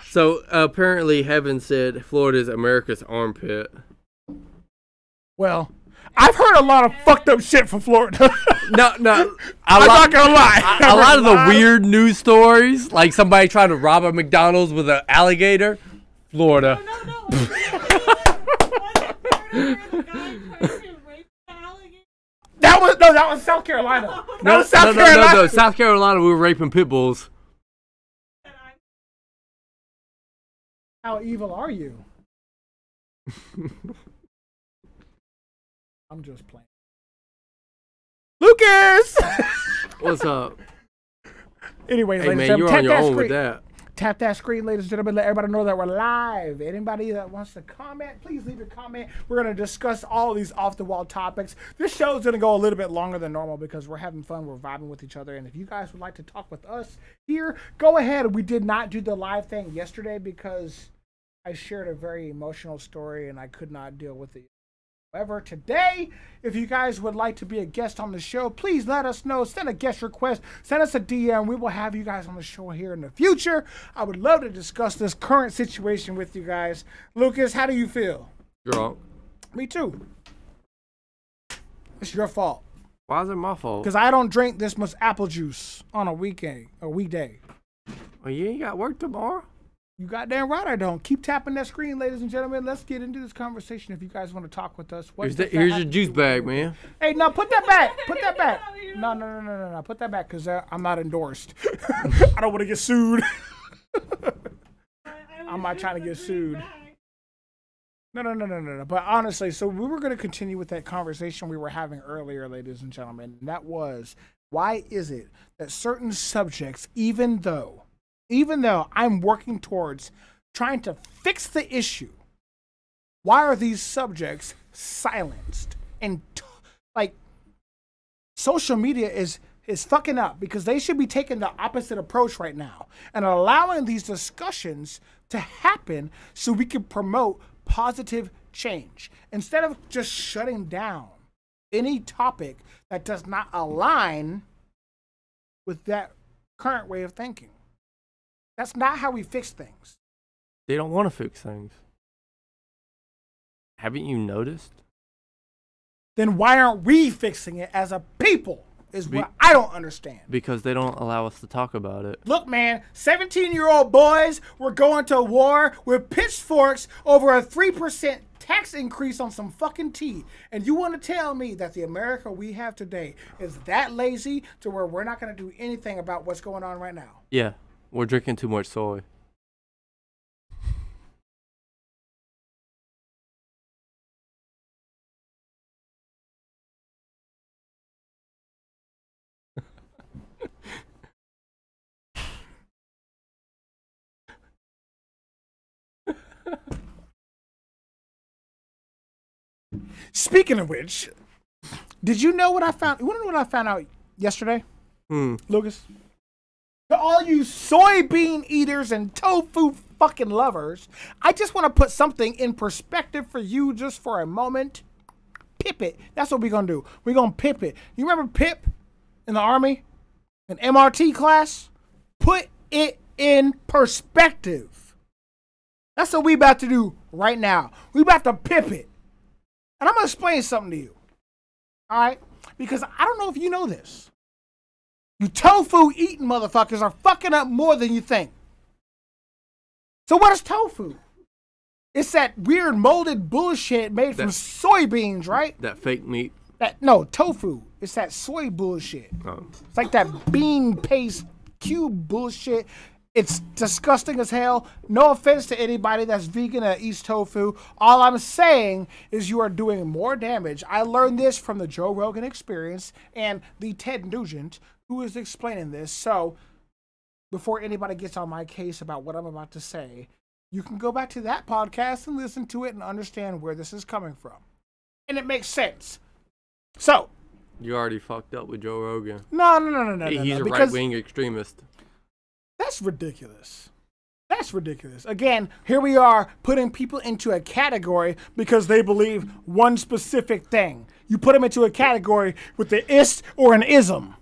Speaker 2: So apparently, Heaven said Florida's America's armpit.
Speaker 1: Well, I've heard a lot of fucked up shit from Florida.
Speaker 2: No,
Speaker 1: I'm not gonna lie.
Speaker 2: A lot of the weird news stories, like somebody trying to rob a McDonald's with an alligator, Florida.
Speaker 4: No. Was it Florida where the guy tried to rape the alligator?
Speaker 1: That was South Carolina. That was South
Speaker 2: no,
Speaker 1: Carolina.
Speaker 2: South Carolina, we were raping pit bulls.
Speaker 1: How evil are you? I'm just playing. Lucas!
Speaker 2: What's up?
Speaker 1: Anyways,
Speaker 2: Hey
Speaker 1: ladies
Speaker 2: man,
Speaker 1: and
Speaker 2: you're
Speaker 1: gentlemen,
Speaker 2: on your own with
Speaker 1: screen.
Speaker 2: that.
Speaker 1: Tap that screen, ladies and gentlemen. Let everybody know that we're live. Anybody that wants to comment, please leave a comment. We're going to discuss all of these off-the-wall topics. This show is going to go a little bit longer than normal because we're having fun. We're vibing with each other. And if you guys would like to talk with us here, go ahead. We did not do the live thing yesterday because I shared a very emotional story and I could not deal with it. However, today, if you guys would like to be a guest on the show, please let us know. Send a guest request. Send us a DM. We will have you guys on the show here in the future. I would love to discuss this current situation with you guys. Lucas, how do you feel?
Speaker 2: Drunk.
Speaker 1: Me too. It's your fault.
Speaker 2: Why is it my fault?
Speaker 1: Because I don't drink this much apple juice on a weekday.
Speaker 2: Well, you ain't got work tomorrow.
Speaker 1: You goddamn right I don't. Keep tapping that screen, ladies and gentlemen. Let's get into this conversation if you guys want to talk with us.
Speaker 2: Here's your juice bag, man.
Speaker 1: Hey, no, put that back. Put that back. No. Put that back because I'm not endorsed. I don't want to get sued. I'm not trying to get sued. No. But honestly, so we were going to continue with that conversation we were having earlier, ladies and gentlemen. And that was, why is it that certain subjects, even though I'm working towards trying to fix the issue, why are these subjects silenced? And like, social media is fucking up because they should be taking the opposite approach right now and allowing these discussions to happen so we can promote positive change instead of just shutting down any topic that does not align with that current way of thinking. That's not how we fix things.
Speaker 2: They don't want to fix things. Haven't you noticed?
Speaker 1: Then why aren't we fixing it as a people is what I don't understand.
Speaker 2: Because they don't allow us to talk about it.
Speaker 1: Look, man, 17-year-old boys were going to war with pitchforks over a 3% tax increase on some fucking tea. And you want to tell me that the America we have today is that lazy to where we're not going to do anything about what's going on right now?
Speaker 2: Yeah, we're drinking too much soy.
Speaker 1: Speaking of which, did you know what I found? You want to know what I found out yesterday, Lucas? To all you soybean eaters and tofu fucking lovers, I just want to put something in perspective for you just for a moment. Pip it. That's what we're going to do. We're going to pip it. You remember Pip in the Army? An MRT class? Put it in perspective. That's what we about to do right now. We about to pip it. And I'm going to explain something to you. All right? Because I don't know if you know this. You tofu eating motherfuckers are fucking up more than you think. So what is tofu? It's that weird molded bullshit made from soybeans, right?
Speaker 2: That fake meat.
Speaker 1: No, tofu. It's that soy bullshit.
Speaker 2: Oh.
Speaker 1: It's like that bean paste cube bullshit. It's disgusting as hell. No offense to anybody that's vegan that eats tofu. All I'm saying is you are doing more damage. I learned this from the Joe Rogan Experience and the Ted Nugent, who is explaining this. So before anybody gets on my case about what I'm about to say, you can go back to that podcast and listen to it and understand where this is coming from. And it makes sense. So.
Speaker 2: You already fucked up with Joe Rogan.
Speaker 1: No.
Speaker 2: He's a right-wing extremist.
Speaker 1: That's ridiculous. That's ridiculous. Again, here we are putting people into a category because they believe one specific thing. You put them into a category with the ist or an ism.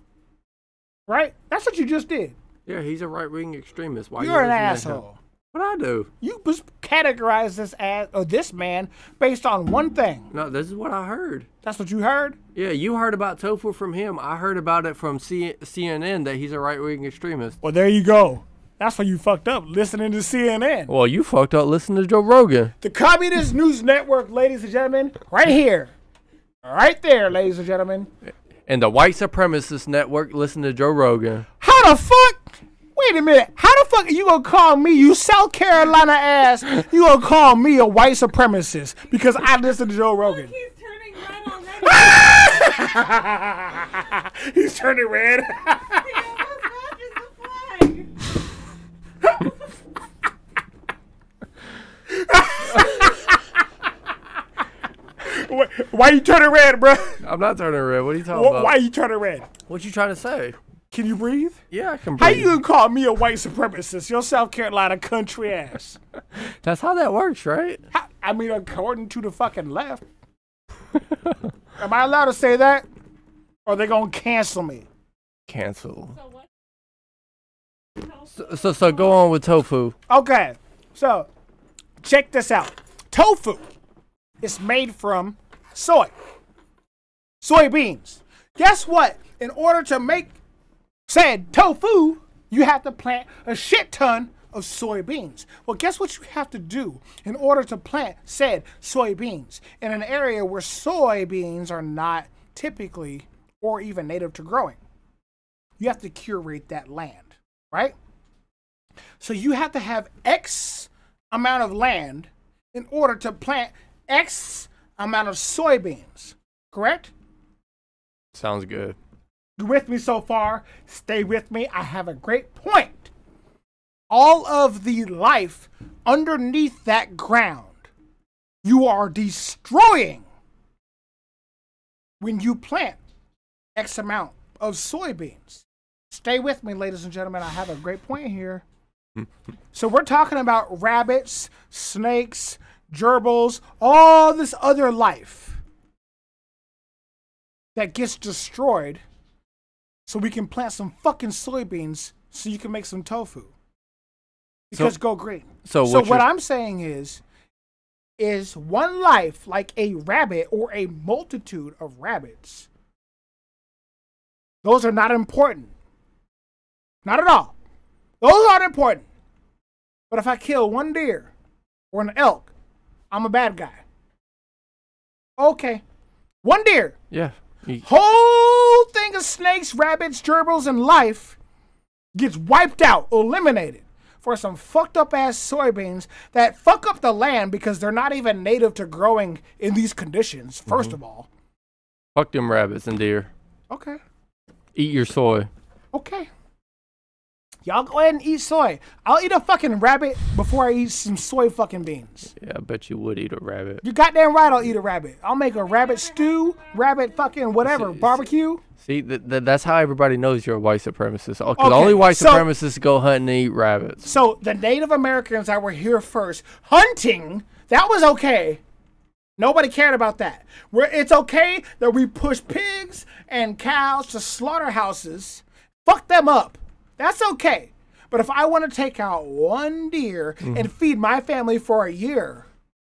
Speaker 1: Right? That's what you just did.
Speaker 2: Yeah, he's a right-wing extremist. Why
Speaker 1: You're an
Speaker 2: listening to him?
Speaker 1: asshole.
Speaker 2: What'd I do?
Speaker 1: You just categorized this man based on one thing.
Speaker 2: No, this is what I heard.
Speaker 1: That's what you heard?
Speaker 2: Yeah, you heard about tofu from him. I heard about it from CNN that he's a right-wing extremist.
Speaker 1: Well, there you go. That's why you fucked up, listening to CNN.
Speaker 2: Well, you fucked up listening to Joe Rogan.
Speaker 1: The Communist News Network, ladies and gentlemen, right here. Right there, ladies and gentlemen.
Speaker 2: And the White Supremacist Network, listen to Joe Rogan.
Speaker 1: How the fuck? Wait a minute. How the fuck are you gonna call me, you South Carolina ass, you gonna call me a white supremacist because I listen to Joe Rogan?
Speaker 4: He's turning red already.
Speaker 1: He's turning red.
Speaker 4: He almost matches the flag.
Speaker 1: Why you turning red, bro?
Speaker 2: I'm not turning red. What are you talking about?
Speaker 1: Why you turning red?
Speaker 2: What you trying to say?
Speaker 1: Can you breathe?
Speaker 2: Yeah, I can
Speaker 1: How
Speaker 2: breathe.
Speaker 1: you gonna call me a white supremacist? Your South Carolina country ass.
Speaker 2: That's how that works, right?
Speaker 1: I mean, according to the fucking left. Am I allowed to say that? Or are they gonna cancel me?
Speaker 2: Cancel.
Speaker 4: So what?
Speaker 2: So go on with tofu.
Speaker 1: Okay, so check this out. Tofu is made from soybeans. Guess what? In order to make said tofu, you have to plant a shit ton of soybeans. Well, guess what you have to do in order to plant said soybeans in an area where soybeans are not typically or even native to growing? You have to curate that land, right? So you have to have X amount of land in order to plant X amount of soybeans, correct?
Speaker 2: Sounds good.
Speaker 1: You with me so far? Stay with me. I have a great point. All of the life underneath that ground, you are destroying when you plant X amount of soybeans. Stay with me, ladies and gentlemen. I have a great point here. So we're talking about rabbits, snakes, gerbils, all this other life that gets destroyed so we can plant some fucking soybeans so you can make some tofu. Because go green.
Speaker 2: So
Speaker 1: what I'm saying is one life like a rabbit or a multitude of rabbits, those are not important. Not at all. Those aren't important. But if I kill one deer or an elk, I'm a bad guy. Okay. One deer.
Speaker 2: Yeah.
Speaker 1: Whole thing of snakes, rabbits, gerbils, and life gets wiped out, eliminated for some fucked up ass soybeans that fuck up the land because they're not even native to growing in these conditions, first of all.
Speaker 2: Fuck them rabbits and deer.
Speaker 1: Okay.
Speaker 2: Eat your soy.
Speaker 1: Okay. Y'all go ahead and eat soy. I'll eat a fucking rabbit before I eat some soy fucking beans.
Speaker 2: Yeah, I bet you would eat a rabbit.
Speaker 1: You goddamn right I'll eat a rabbit. I'll make a rabbit stew, rabbit fucking whatever, barbecue.
Speaker 2: See, that's how everybody knows you're a white supremacist. Because
Speaker 1: Okay,
Speaker 2: only white
Speaker 1: so-
Speaker 2: supremacists go hunt and eat rabbits.
Speaker 1: So the Native Americans that were here first, hunting, that was okay. Nobody cared about that. It's okay that we push pigs and cows to slaughterhouses. Fuck them up. That's okay. But if I want to take out one deer and feed my family for a year,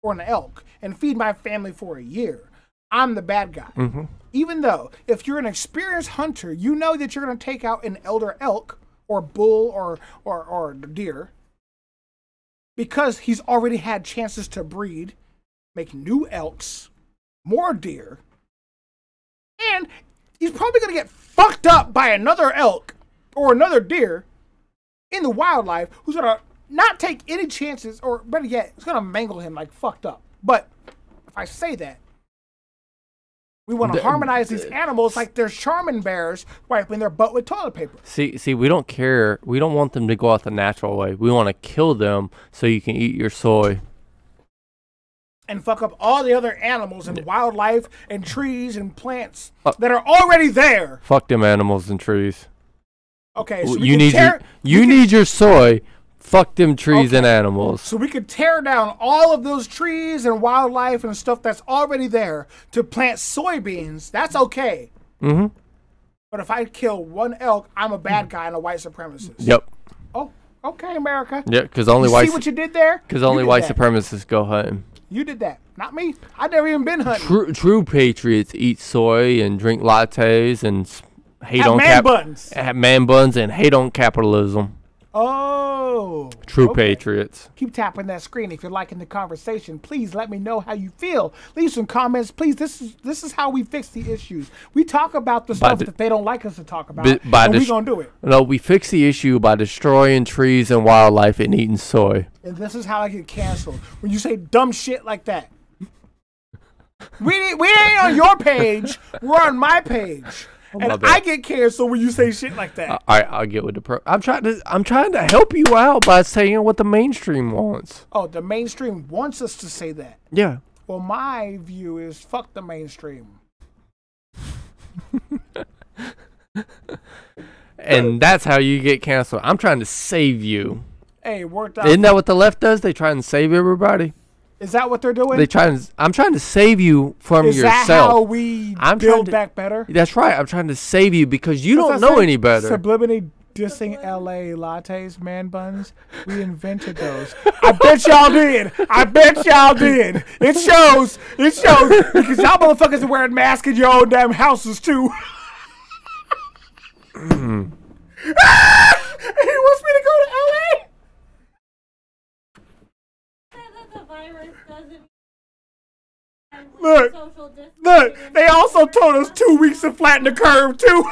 Speaker 1: or an elk, and feed my family for a year, I'm the bad guy. Even though, if you're an experienced hunter, you know that you're going to take out an elder elk, or bull, or deer, because he's already had chances to breed, make new elks, more deer, and he's probably going to get fucked up by another elk or another deer in the wildlife who's going to not take any chances, or better yet, it's going to mangle him like fucked up. But if I say that, we want to harmonize these animals like they're Charmin bears wiping their butt with toilet paper.
Speaker 2: See, we don't care. We don't want them to go out the natural way. We want to kill them so you can eat your soy.
Speaker 1: And fuck up all the other animals and wildlife and trees and plants that are already there.
Speaker 2: Fuck them animals and trees.
Speaker 1: Okay, so
Speaker 2: you need your soy. Fuck them trees and animals.
Speaker 1: So we could tear down all of those trees and wildlife and stuff that's already there to plant soybeans. That's okay.
Speaker 2: Mm-hmm.
Speaker 1: But if I kill one elk, I'm a bad guy and a white supremacist.
Speaker 2: Yep.
Speaker 1: Oh, okay, America.
Speaker 2: Yeah, because only
Speaker 1: see what you did there?
Speaker 2: Because only white supremacists go hunting.
Speaker 1: You did that, not me. I've never even been hunting.
Speaker 2: True patriots eat soy and drink lattes and hate
Speaker 1: have
Speaker 2: on
Speaker 1: man buns.
Speaker 2: Have man buns and hate on capitalism.
Speaker 1: Oh.
Speaker 2: True patriots.
Speaker 1: Keep tapping that screen if you're liking the conversation. Please let me know how you feel. Leave some comments, please. This is how we fix the issues. We talk about the stuff that they don't like us to talk about, and we're going to do it.
Speaker 2: No, we fix the issue by destroying trees and wildlife and eating soy.
Speaker 1: And this is how I get canceled. When you say dumb shit like that. We ain't on your page. We're on my page. And I get canceled when you say shit like that.
Speaker 2: I'll get with the I'm trying to help you out by saying what the mainstream wants.
Speaker 1: Oh, the mainstream wants us to say that.
Speaker 2: Yeah.
Speaker 1: Well, my view is fuck the mainstream.
Speaker 2: And that's how you get canceled. I'm trying to save you.
Speaker 1: Hey, it worked out.
Speaker 2: Isn't that what the left does? They try and save everybody.
Speaker 1: Is that what they're doing?
Speaker 2: I'm trying to save you from yourself.
Speaker 1: Is that how we build back better?
Speaker 2: That's right. I'm trying to save you because you don't know any better.
Speaker 1: Subliminally dissing LA lattes, man buns. We invented those. I bet y'all did. I bet y'all did. It shows. It shows because y'all motherfuckers are wearing masks in your own damn houses too. He wants me to go to LA. Look, they also told us 2 weeks to flatten the curve, too.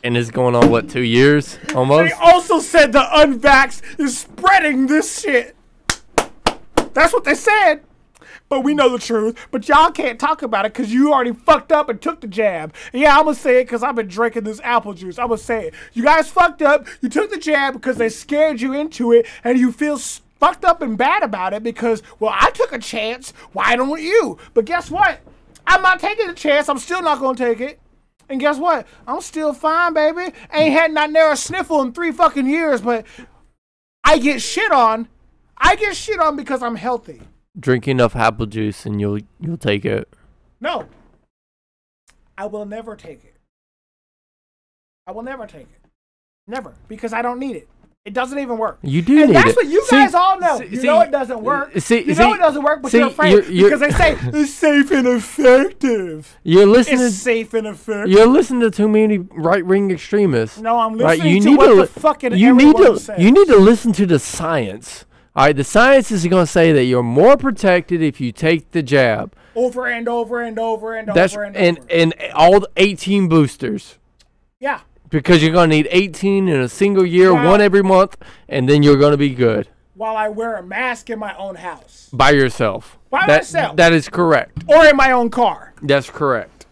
Speaker 2: And it's going on, what, 2 years almost?
Speaker 1: They also said the unvaxxed is spreading this shit. That's what they said. But we know the truth. But y'all can't talk about it because you already fucked up and took the jab. And yeah, I'm going to say it because I've been drinking this apple juice. I'm going to say it. You guys fucked up. You took the jab because they scared you into it. And you feel fucked up and bad about it because, well, I took a chance. Why don't you? But guess what? I'm not taking the chance. I'm still not going to take it. And guess what? I'm still fine, baby. Ain't had not near a sniffle in 3 fucking years, but I get shit on. I get shit on because I'm healthy.
Speaker 2: Drink enough apple juice and you'll take it.
Speaker 1: No. I will never take it. I will never take it. Never. Because I don't need it. It doesn't even work.
Speaker 2: You do need it.
Speaker 1: And that's what you guys all know. You know it doesn't work. You know it doesn't work, but you're afraid because they say it's safe and effective. It's safe and effective.
Speaker 2: You're listening to too many right-wing extremists.
Speaker 1: No, I'm listening to what the fucking everyone says.
Speaker 2: You need to listen to the science. All right, the science is going to say that you're more protected if you take the jab.
Speaker 1: Over and over and over and over and over.
Speaker 2: And all the 18 boosters.
Speaker 1: Yeah.
Speaker 2: Because you're going to need 18 in a single year, one every month, and then you're going to be good.
Speaker 1: While I wear a mask in my own house.
Speaker 2: By yourself.
Speaker 1: By myself.
Speaker 2: That is correct.
Speaker 1: Or in my own car.
Speaker 2: That's correct.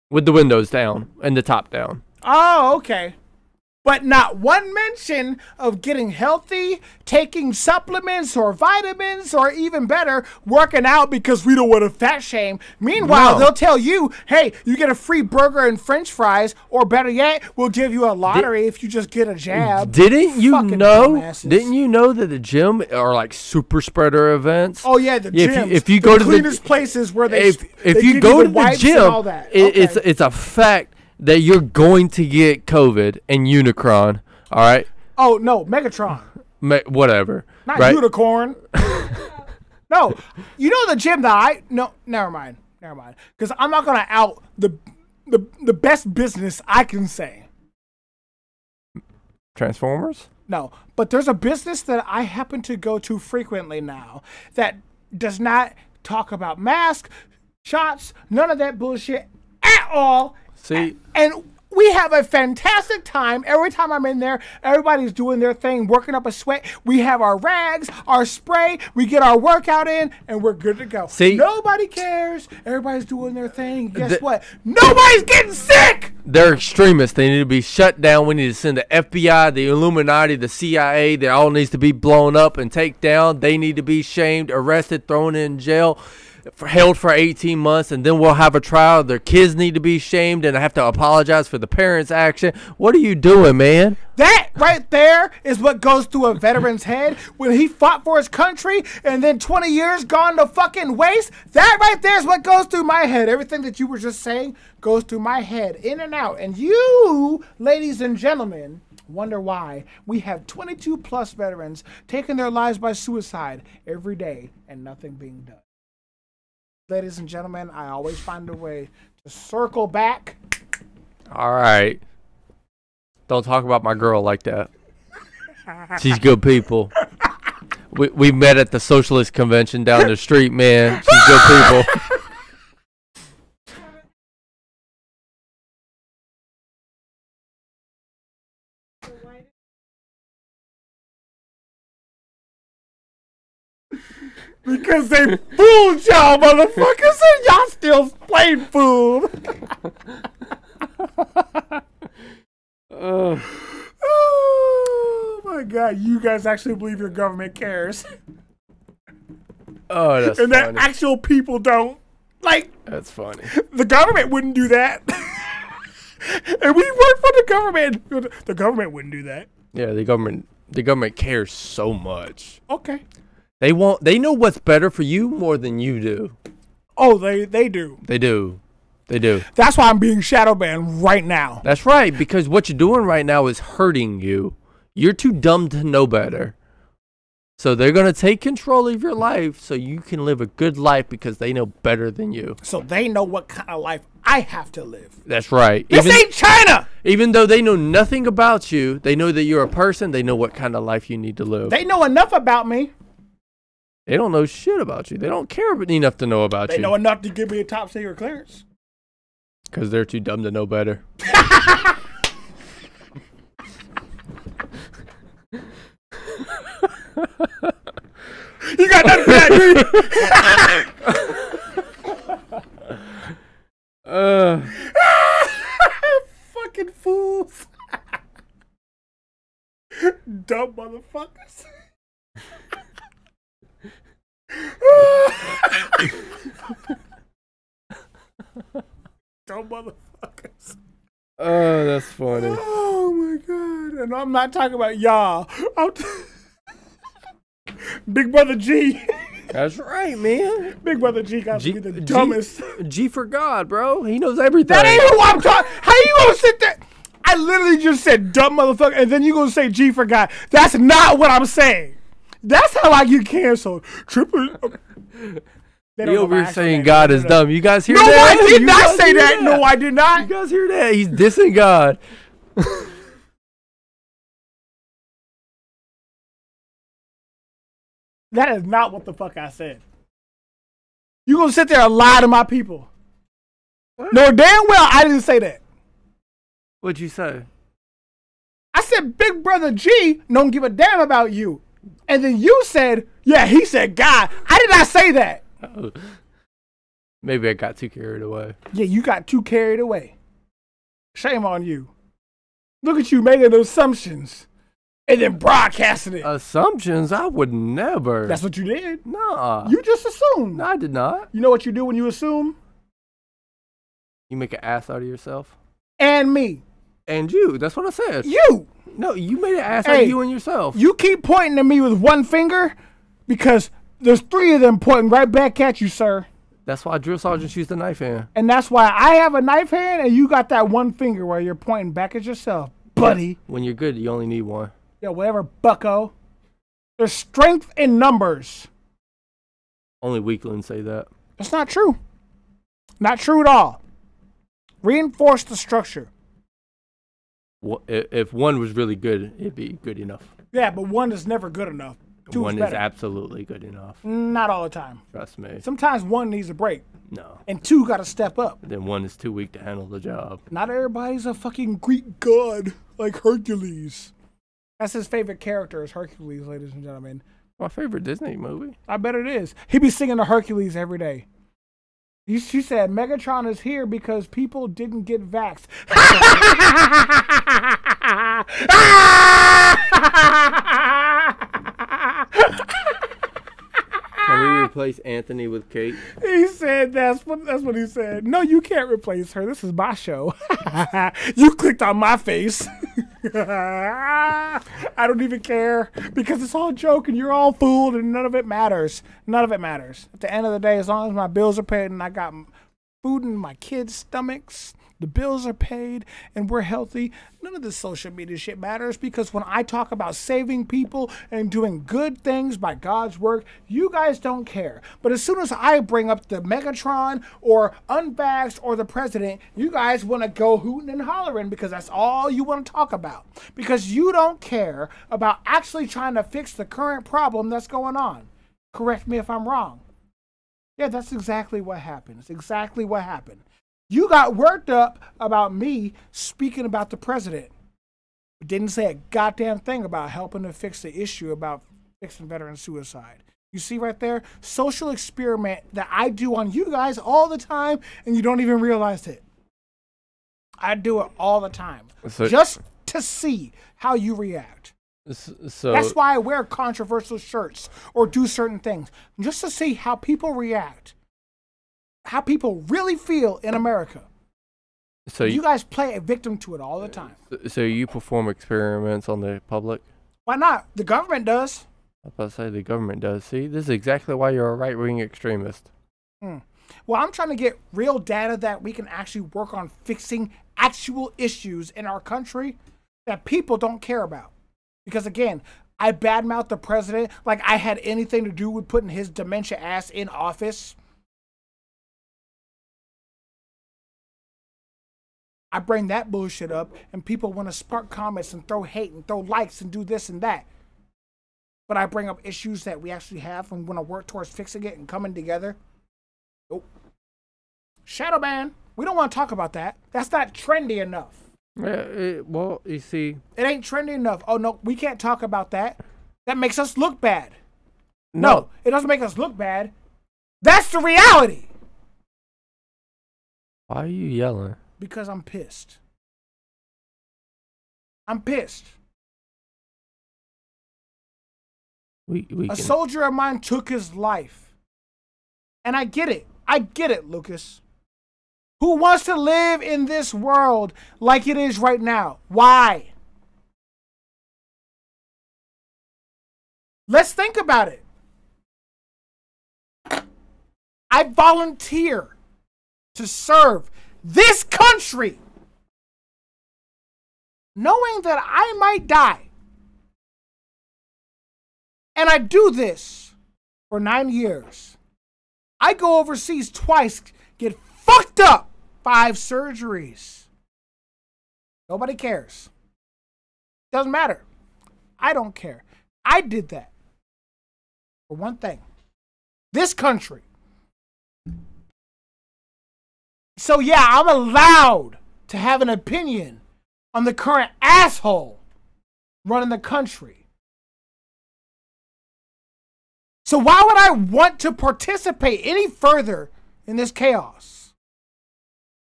Speaker 2: With the windows down and the top down.
Speaker 1: Oh, okay. But not one mention of getting healthy, taking supplements or vitamins, or even better, working out because we don't want to fat shame. Meanwhile, they'll tell you, hey, you get a free burger and french fries, or better yet, we'll give you a lottery if you just get a jab.
Speaker 2: Didn't you know that the gym are like super spreader events?
Speaker 1: Oh, yeah, the gyms.
Speaker 2: If you go to the
Speaker 1: cleanest places where they
Speaker 2: if you go to the gym, it's a fact that you're going to get COVID and Unicron, all right?
Speaker 1: Oh, no, Megatron.
Speaker 2: Whatever.
Speaker 1: Not unicorn. No, you know the gym that no, never mind. Because I'm not going to out the best business I can say.
Speaker 2: Transformers?
Speaker 1: No, but there's a business that I happen to go to frequently now that does not talk about masks, shots, none of that bullshit at all.
Speaker 2: See,
Speaker 1: And we have a fantastic time. Every time I'm in there, everybody's doing their thing, working up a sweat. We have our rags, our spray, we get our workout in, and we're good to go.
Speaker 2: See,
Speaker 1: nobody cares. Everybody's doing their thing. Guess what? Nobody's getting sick.
Speaker 2: they're extremists. They need to be shut down. We need to send the FBI, the Illuminati, the CIA. They all needs to be blown up and taken down. They need to be shamed, arrested, thrown in jail, held for 18 months, and then we'll have a trial. Their kids need to be shamed, and I have to apologize for the parents' action. What are you doing, man?
Speaker 1: That right there is what goes through a veteran's head when he fought for his country and then 20 years gone to fucking waste. That right there is what goes through my head. Everything that you were just saying goes through my head, in and out. And you, ladies and gentlemen, wonder why we have 22 plus veterans taking their lives by suicide every day and nothing being done. Ladies and gentlemen, I always find a way to circle back.
Speaker 2: All right. Don't talk about my girl like that. She's good people. We met at the socialist convention down the street, man. She's good people.
Speaker 1: Because they fooled y'all, motherfuckers, and y'all still playing fool. Oh my God, you guys actually believe your government cares.
Speaker 2: Oh, that's
Speaker 1: and
Speaker 2: funny.
Speaker 1: that actual people don't. Like,
Speaker 2: That's funny.
Speaker 1: the government wouldn't do that. And we work for the government. The government wouldn't do that.
Speaker 2: Yeah, the government cares so much.
Speaker 1: Okay.
Speaker 2: They know what's better for you more than you do.
Speaker 1: Oh, they do.
Speaker 2: They do. They do.
Speaker 1: That's why I'm being shadow banned right now.
Speaker 2: That's right, because what you're doing right now is hurting you. You're too dumb to know better. So they're going to take control of your life so you can live a good life because they know better than you.
Speaker 1: So they know what kind of life I have to live.
Speaker 2: That's right.
Speaker 1: This ain't China.
Speaker 2: Even though they know nothing about you, they know that you're a person, they know what kind of life you need to live.
Speaker 1: They know enough about me.
Speaker 2: They don't know shit about you. They don't care enough to know about
Speaker 1: They
Speaker 2: you.
Speaker 1: know enough to give me a top secret clearance.
Speaker 2: Because they're too dumb to know better.
Speaker 1: You got nothing for that, do you? Fucking fools. Dumb motherfuckers. Dumb motherfuckers.
Speaker 2: Oh, that's funny.
Speaker 1: Oh my God. And I'm not talking about y'all. Big Brother G.
Speaker 2: That's right, man.
Speaker 1: Big Brother G got to be the dumbest.
Speaker 2: G for God, bro. He knows everything.
Speaker 1: That ain't who I'm talking. How you gonna sit there? I literally just said dumb motherfucker, and then you gonna say G for God. That's not what I'm saying. That's how I get canceled. Triple. They
Speaker 2: He
Speaker 1: don't know
Speaker 2: over
Speaker 1: my
Speaker 2: here
Speaker 1: actual
Speaker 2: saying
Speaker 1: name.
Speaker 2: God is dumb. You guys hear
Speaker 1: No,
Speaker 2: that?
Speaker 1: I did
Speaker 2: You
Speaker 1: not
Speaker 2: guys
Speaker 1: say
Speaker 2: hear
Speaker 1: that. No, I did not.
Speaker 2: You guys hear that? He's dissing God.
Speaker 1: That is not what the fuck I said. You gonna sit there and lie to my people? No, damn well I didn't say that.
Speaker 2: What'd you say?
Speaker 1: I said Big Brother G don't give a damn about you. And then you said, yeah, he said God. I did not say that.
Speaker 2: Oh. Maybe I got too carried away.
Speaker 1: Yeah, you got too carried away. Shame on you. Look at you making assumptions and then broadcasting it.
Speaker 2: Assumptions? I would never.
Speaker 1: That's what you did.
Speaker 2: Nah.
Speaker 1: You just assumed.
Speaker 2: No, I did not.
Speaker 1: You know what you do when you assume?
Speaker 2: You make an ass out of yourself.
Speaker 1: And me.
Speaker 2: And you. That's what I said.
Speaker 1: You.
Speaker 2: No, you made an ass out
Speaker 1: Hey,
Speaker 2: of you and yourself.
Speaker 1: You keep pointing at me with one finger because there's three of them pointing right back at you, sir.
Speaker 2: That's why drill sergeants use the knife hand.
Speaker 1: And that's why I have a knife hand and you got that one finger where you're pointing back at yourself, buddy.
Speaker 2: When you're good, you only need one.
Speaker 1: Yeah, whatever, bucko. There's strength in numbers.
Speaker 2: Only weaklings say that.
Speaker 1: That's not true. Not true at all. Reinforce the structure.
Speaker 2: Well, if one was really good, it'd be good enough.
Speaker 1: Yeah, but one is never good enough. Two
Speaker 2: One
Speaker 1: is
Speaker 2: is
Speaker 1: better.
Speaker 2: absolutely good enough.
Speaker 1: Not all the time.
Speaker 2: Trust me.
Speaker 1: Sometimes one needs a break,
Speaker 2: No.
Speaker 1: and two got to step up.
Speaker 2: Then one is too weak to handle the job.
Speaker 1: Not everybody's a fucking Greek god like Hercules. That's his favorite character is Hercules, ladies and gentlemen.
Speaker 2: My favorite Disney movie.
Speaker 1: I bet it is. He be singing to Hercules every day. She said Megatron is here because people didn't get vaxxed.
Speaker 2: Can we replace Anthony with Kate?
Speaker 1: He said that's what he said. No, you can't replace her. This is my show. You clicked on my face. I don't even care because it's all a joke and you're all fooled and none of it matters. None of it matters. At the end of the day, as long as my bills are paid and I got food in my kids' stomachs, the bills are paid, and we're healthy, none of this social media shit matters because when I talk about saving people and doing good things by God's work, you guys don't care. But as soon as I bring up the Megatron or unvaxxed or the president, you guys want to go hooting and hollering because that's all you want to talk about. Because you don't care about actually trying to fix the current problem that's going on. Correct me if I'm wrong. Yeah, that's exactly what happened. It's exactly what happened. You got worked up about me speaking about the president, but didn't say a goddamn thing about helping to fix the issue about fixing veteran suicide. You see right there? Social experiment that I do on you guys all the time, and you don't even realize it. I do it all the time. Just to see how you react.
Speaker 2: So
Speaker 1: That's why I wear controversial shirts or do certain things. Just to see how people react. How people really feel in America.
Speaker 2: So
Speaker 1: you guys play a victim to it all the time.
Speaker 2: So you perform experiments on the public?
Speaker 1: Why not? The government does.
Speaker 2: I was about to say the government does. See, this is exactly why you're a right-wing extremist.
Speaker 1: Well, I'm trying to get real data that we can actually work on fixing actual issues in our country that people don't care about. Because again, I badmouth the president like I had anything to do with putting his dementia ass in office. I bring that bullshit up and people want to spark comments and throw hate and throw likes and do this and that. But I bring up issues that we actually have and want to work towards fixing it and coming together. Oh. Shadow ban. We don't want to talk about that. That's not trendy enough.
Speaker 2: Yeah, well, you see.
Speaker 1: It ain't trendy enough. Oh, no, we can't talk about that. That makes us look bad. No, it doesn't make us look bad. That's the reality.
Speaker 2: Why are you yelling?
Speaker 1: Because I'm pissed. I'm pissed. A soldier of mine took his life. And I get it. I get it, Lucas. Who wants to live in this world like it is right now? Why? Let's think about it. I volunteer to serve this country, knowing that I might die. And I do this for 9 years. I go overseas twice, get fucked up, 5 surgeries. Nobody cares. Doesn't matter. I don't care. I did that for one thing. This country. So yeah, I'm allowed to have an opinion on the current asshole running the country. So why would I want to participate any further in this chaos?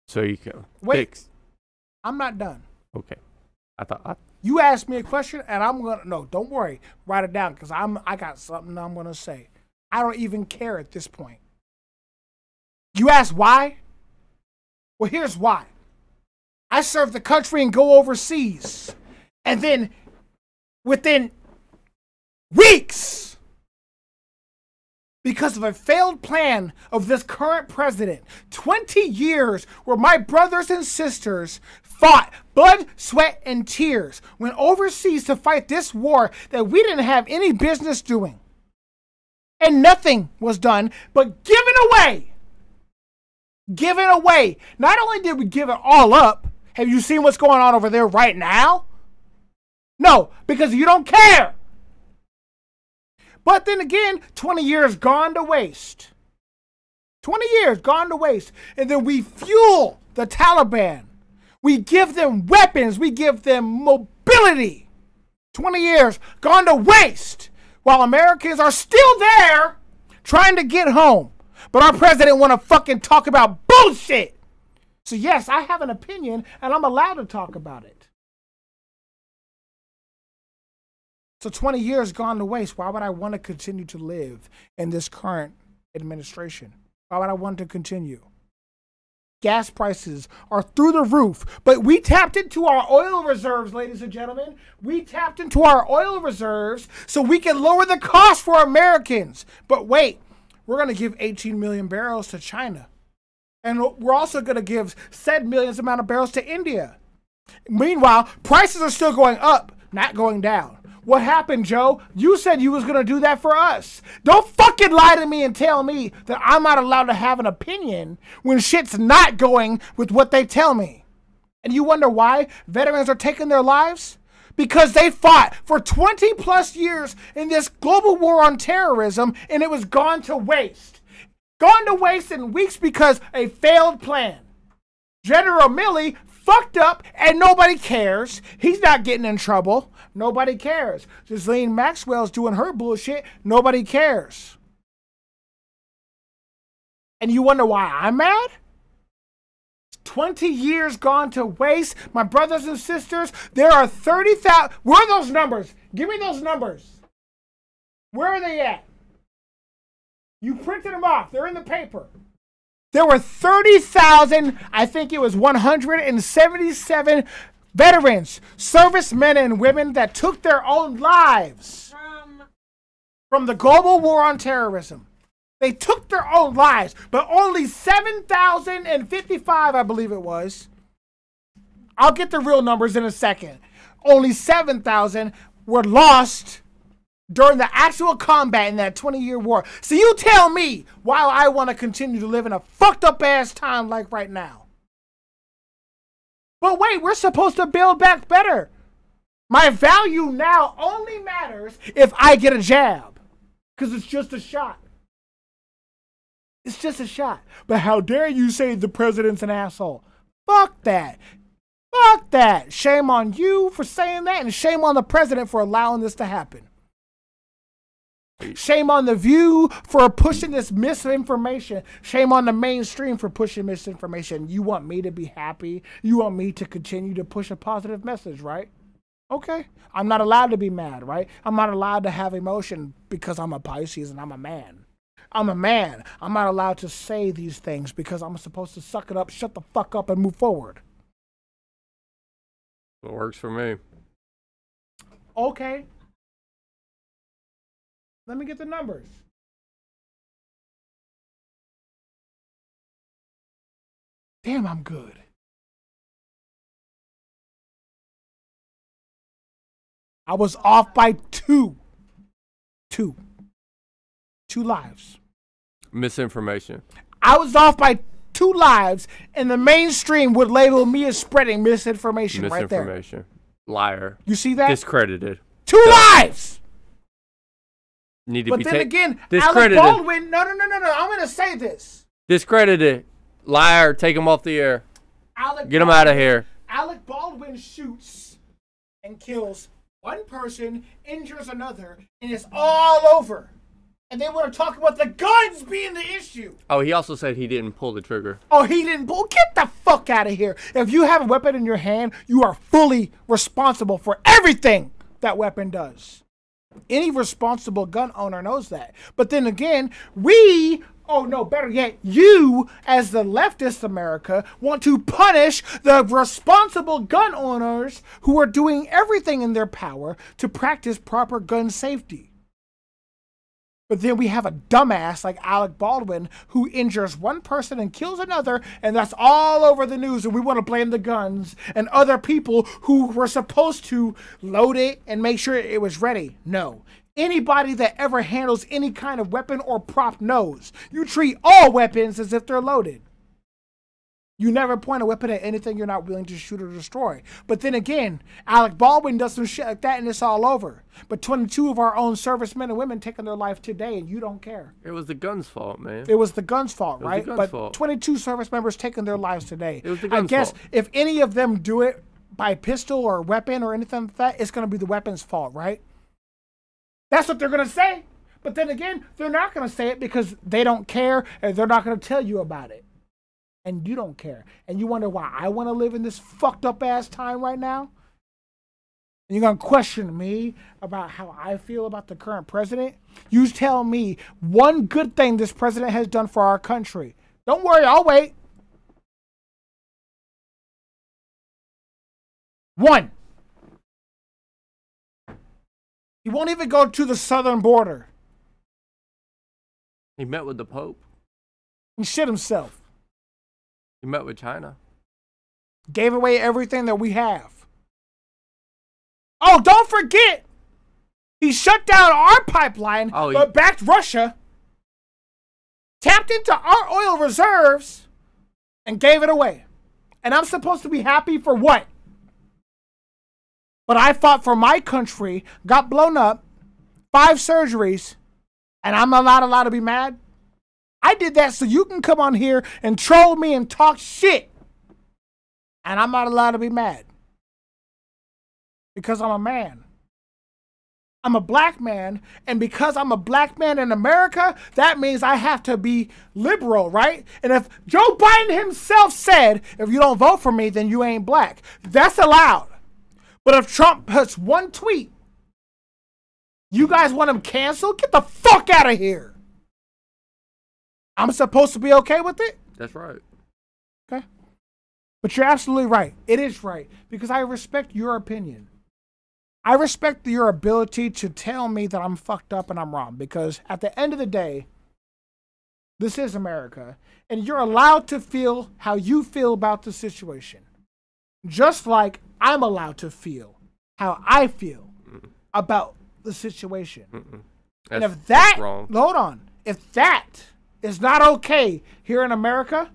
Speaker 2: So you can
Speaker 1: fix. I'm not done.
Speaker 2: Okay.
Speaker 1: You asked me a question and I'm gonna don't worry. Write it down because I got something I'm gonna say. I don't even care at this point. You asked why? Well, here's why. I serve the country and go overseas. And then within weeks, because of a failed plan of this current president, 20 years where my brothers and sisters fought blood, sweat, and tears, went overseas to fight this war that we didn't have any business doing. And nothing was done but given away. Given away. Not only did we give it all up, have you seen what's going on over there right now? No, because you don't care. But then again, 20 years gone to waste. 20 years gone to waste. And then we fuel the Taliban. We give them weapons. We give them mobility. 20 years gone to waste while Americans are still there trying to get home. But our president want to fucking talk about bullshit. So yes, I have an opinion and I'm allowed to talk about it. So 20 years gone to waste. Why would I want to continue to live in this current administration? Why would I want to continue? Gas prices are through the roof, but we tapped into our oil reserves, ladies and gentlemen. We tapped into our oil reserves so we can lower the cost for Americans. But wait, we're going to give 18 million barrels to China. And we're also going to give said millions amount of barrels to India. Meanwhile, prices are still going up, not going down. What happened, Joe? You said you was going to do that for us. Don't fucking lie to me and tell me that I'm not allowed to have an opinion when shit's not going with what they tell me. And you wonder why veterans are taking their lives? Because they fought for 20 plus years in this global war on terrorism and it was gone to waste. Gone to waste in weeks because a failed plan. General Milley fucked up and nobody cares. He's not getting in trouble. Nobody cares. Ghislaine Maxwell's doing her bullshit. Nobody cares. And you wonder why I'm mad? 20 years gone to waste. My brothers and sisters, there are 30,000. Where are those numbers? Give me those numbers. Where are they at? You printed them off. They're in the paper. There were 30,000, I think it was 177 veterans, servicemen and women that took their own lives from the global war on terrorism. They took their own lives, but only 7,055, I believe it was. I'll get the real numbers in a second. Only 7,000 were lost during the actual combat in that 20-year war. So you tell me why I want to continue to live in a fucked up ass time like right now. But wait, we're supposed to build back better. My value now only matters if I get a jab. Because it's just a shot. It's just a shot. But how dare you say the president's an asshole? Fuck that. Fuck that. Shame on you for saying that, and shame on the president for allowing this to happen. Shame on The View for pushing this misinformation. Shame on the mainstream for pushing misinformation. You want me to be happy? You want me to continue to push a positive message, right? Okay. I'm not allowed to be mad, right? I'm not allowed to have emotion because I'm a Pisces and I'm a man. I'm a man. I'm not allowed to say these things because I'm supposed to suck it up, shut the fuck up, and move forward.
Speaker 2: It works for me.
Speaker 1: Okay. Let me get the numbers. Damn, I'm good. I was off by two lives.
Speaker 2: Misinformation.
Speaker 1: I was off by 2 lives, and the mainstream would label me as spreading misinformation right there.
Speaker 2: Misinformation. Liar.
Speaker 1: You see that?
Speaker 2: Discredited.
Speaker 1: 2 lives!
Speaker 2: Need to
Speaker 1: But
Speaker 2: be
Speaker 1: then again, Alec
Speaker 2: discredited.
Speaker 1: Baldwin, no, I'm going to say this.
Speaker 2: Discredited. Liar. Take him off the air. Get him out of here.
Speaker 1: Alec Baldwin shoots and kills one person, injures another, and it's all over. And they want to talk about the guns being the issue.
Speaker 2: Oh, he also said he didn't pull the trigger.
Speaker 1: Oh, he didn't pull? Get the fuck out of here. If you have a weapon in your hand, you are fully responsible for everything that weapon does. Any responsible gun owner knows that. But then again, better yet, you, as the leftist America, want to punish the responsible gun owners who are doing everything in their power to practice proper gun safety. But then we have a dumbass like Alec Baldwin who injures one person and kills another, and that's all over the news, and we want to blame the guns and other people who were supposed to load it and make sure it was ready. No. Anybody that ever handles any kind of weapon or prop knows. You treat all weapons as if they're loaded. You never point a weapon at anything you're not willing to shoot or destroy. But then again, Alec Baldwin does some shit like that and it's all over. But 22 of our own servicemen and women taking their life today and you don't care.
Speaker 2: It was the gun's fault, man.
Speaker 1: It was the gun's fault, right?
Speaker 2: the gun's
Speaker 1: But
Speaker 2: fault.
Speaker 1: 22 service members taking their lives today.
Speaker 2: It was the
Speaker 1: I
Speaker 2: gun's
Speaker 1: guess
Speaker 2: fault.
Speaker 1: if any of them do it by pistol or weapon or anything like that, it's going to be the weapon's fault, right? That's what they're going to say. But then again, they're not going to say it because they don't care and they're not going to tell you about it. And you don't care. And you wonder why I want to live in this fucked up ass time right now? And you're going to question me about how I feel about the current president? You tell me one good thing this president has done for our country. Don't worry, I'll wait. One. He won't even go to the southern border.
Speaker 2: He met with the Pope.
Speaker 1: He shit himself.
Speaker 2: He met with China.
Speaker 1: Gave away everything that we have. Oh, don't forget, he shut down our pipeline, but backed Russia, tapped into our oil reserves, and gave it away. And I'm supposed to be happy for what? But I fought for my country, got blown up, 5 surgeries, and I'm not allowed to be mad? I did that so you can come on here and troll me and talk shit. And I'm not allowed to be mad. Because I'm a man. I'm a black man. And because I'm a black man in America, that means I have to be liberal, right? And if Joe Biden himself said, if you don't vote for me, then you ain't black. That's allowed. But if Trump puts one tweet, you guys want him canceled? Get the fuck out of here. I'm supposed to be okay with it?
Speaker 2: That's right.
Speaker 1: Okay. But you're absolutely right. It is right. Because I respect your opinion. I respect your ability to tell me that I'm fucked up and I'm wrong. Because at the end of the day, this is America. And you're allowed to feel how you feel about the situation. Just like I'm allowed to feel how I feel about the situation. And if that,
Speaker 2: wrong.
Speaker 1: hold on, if that is not okay here in America,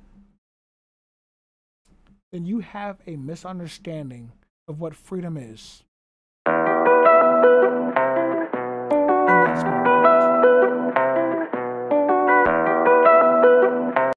Speaker 1: then you have a misunderstanding of what freedom is.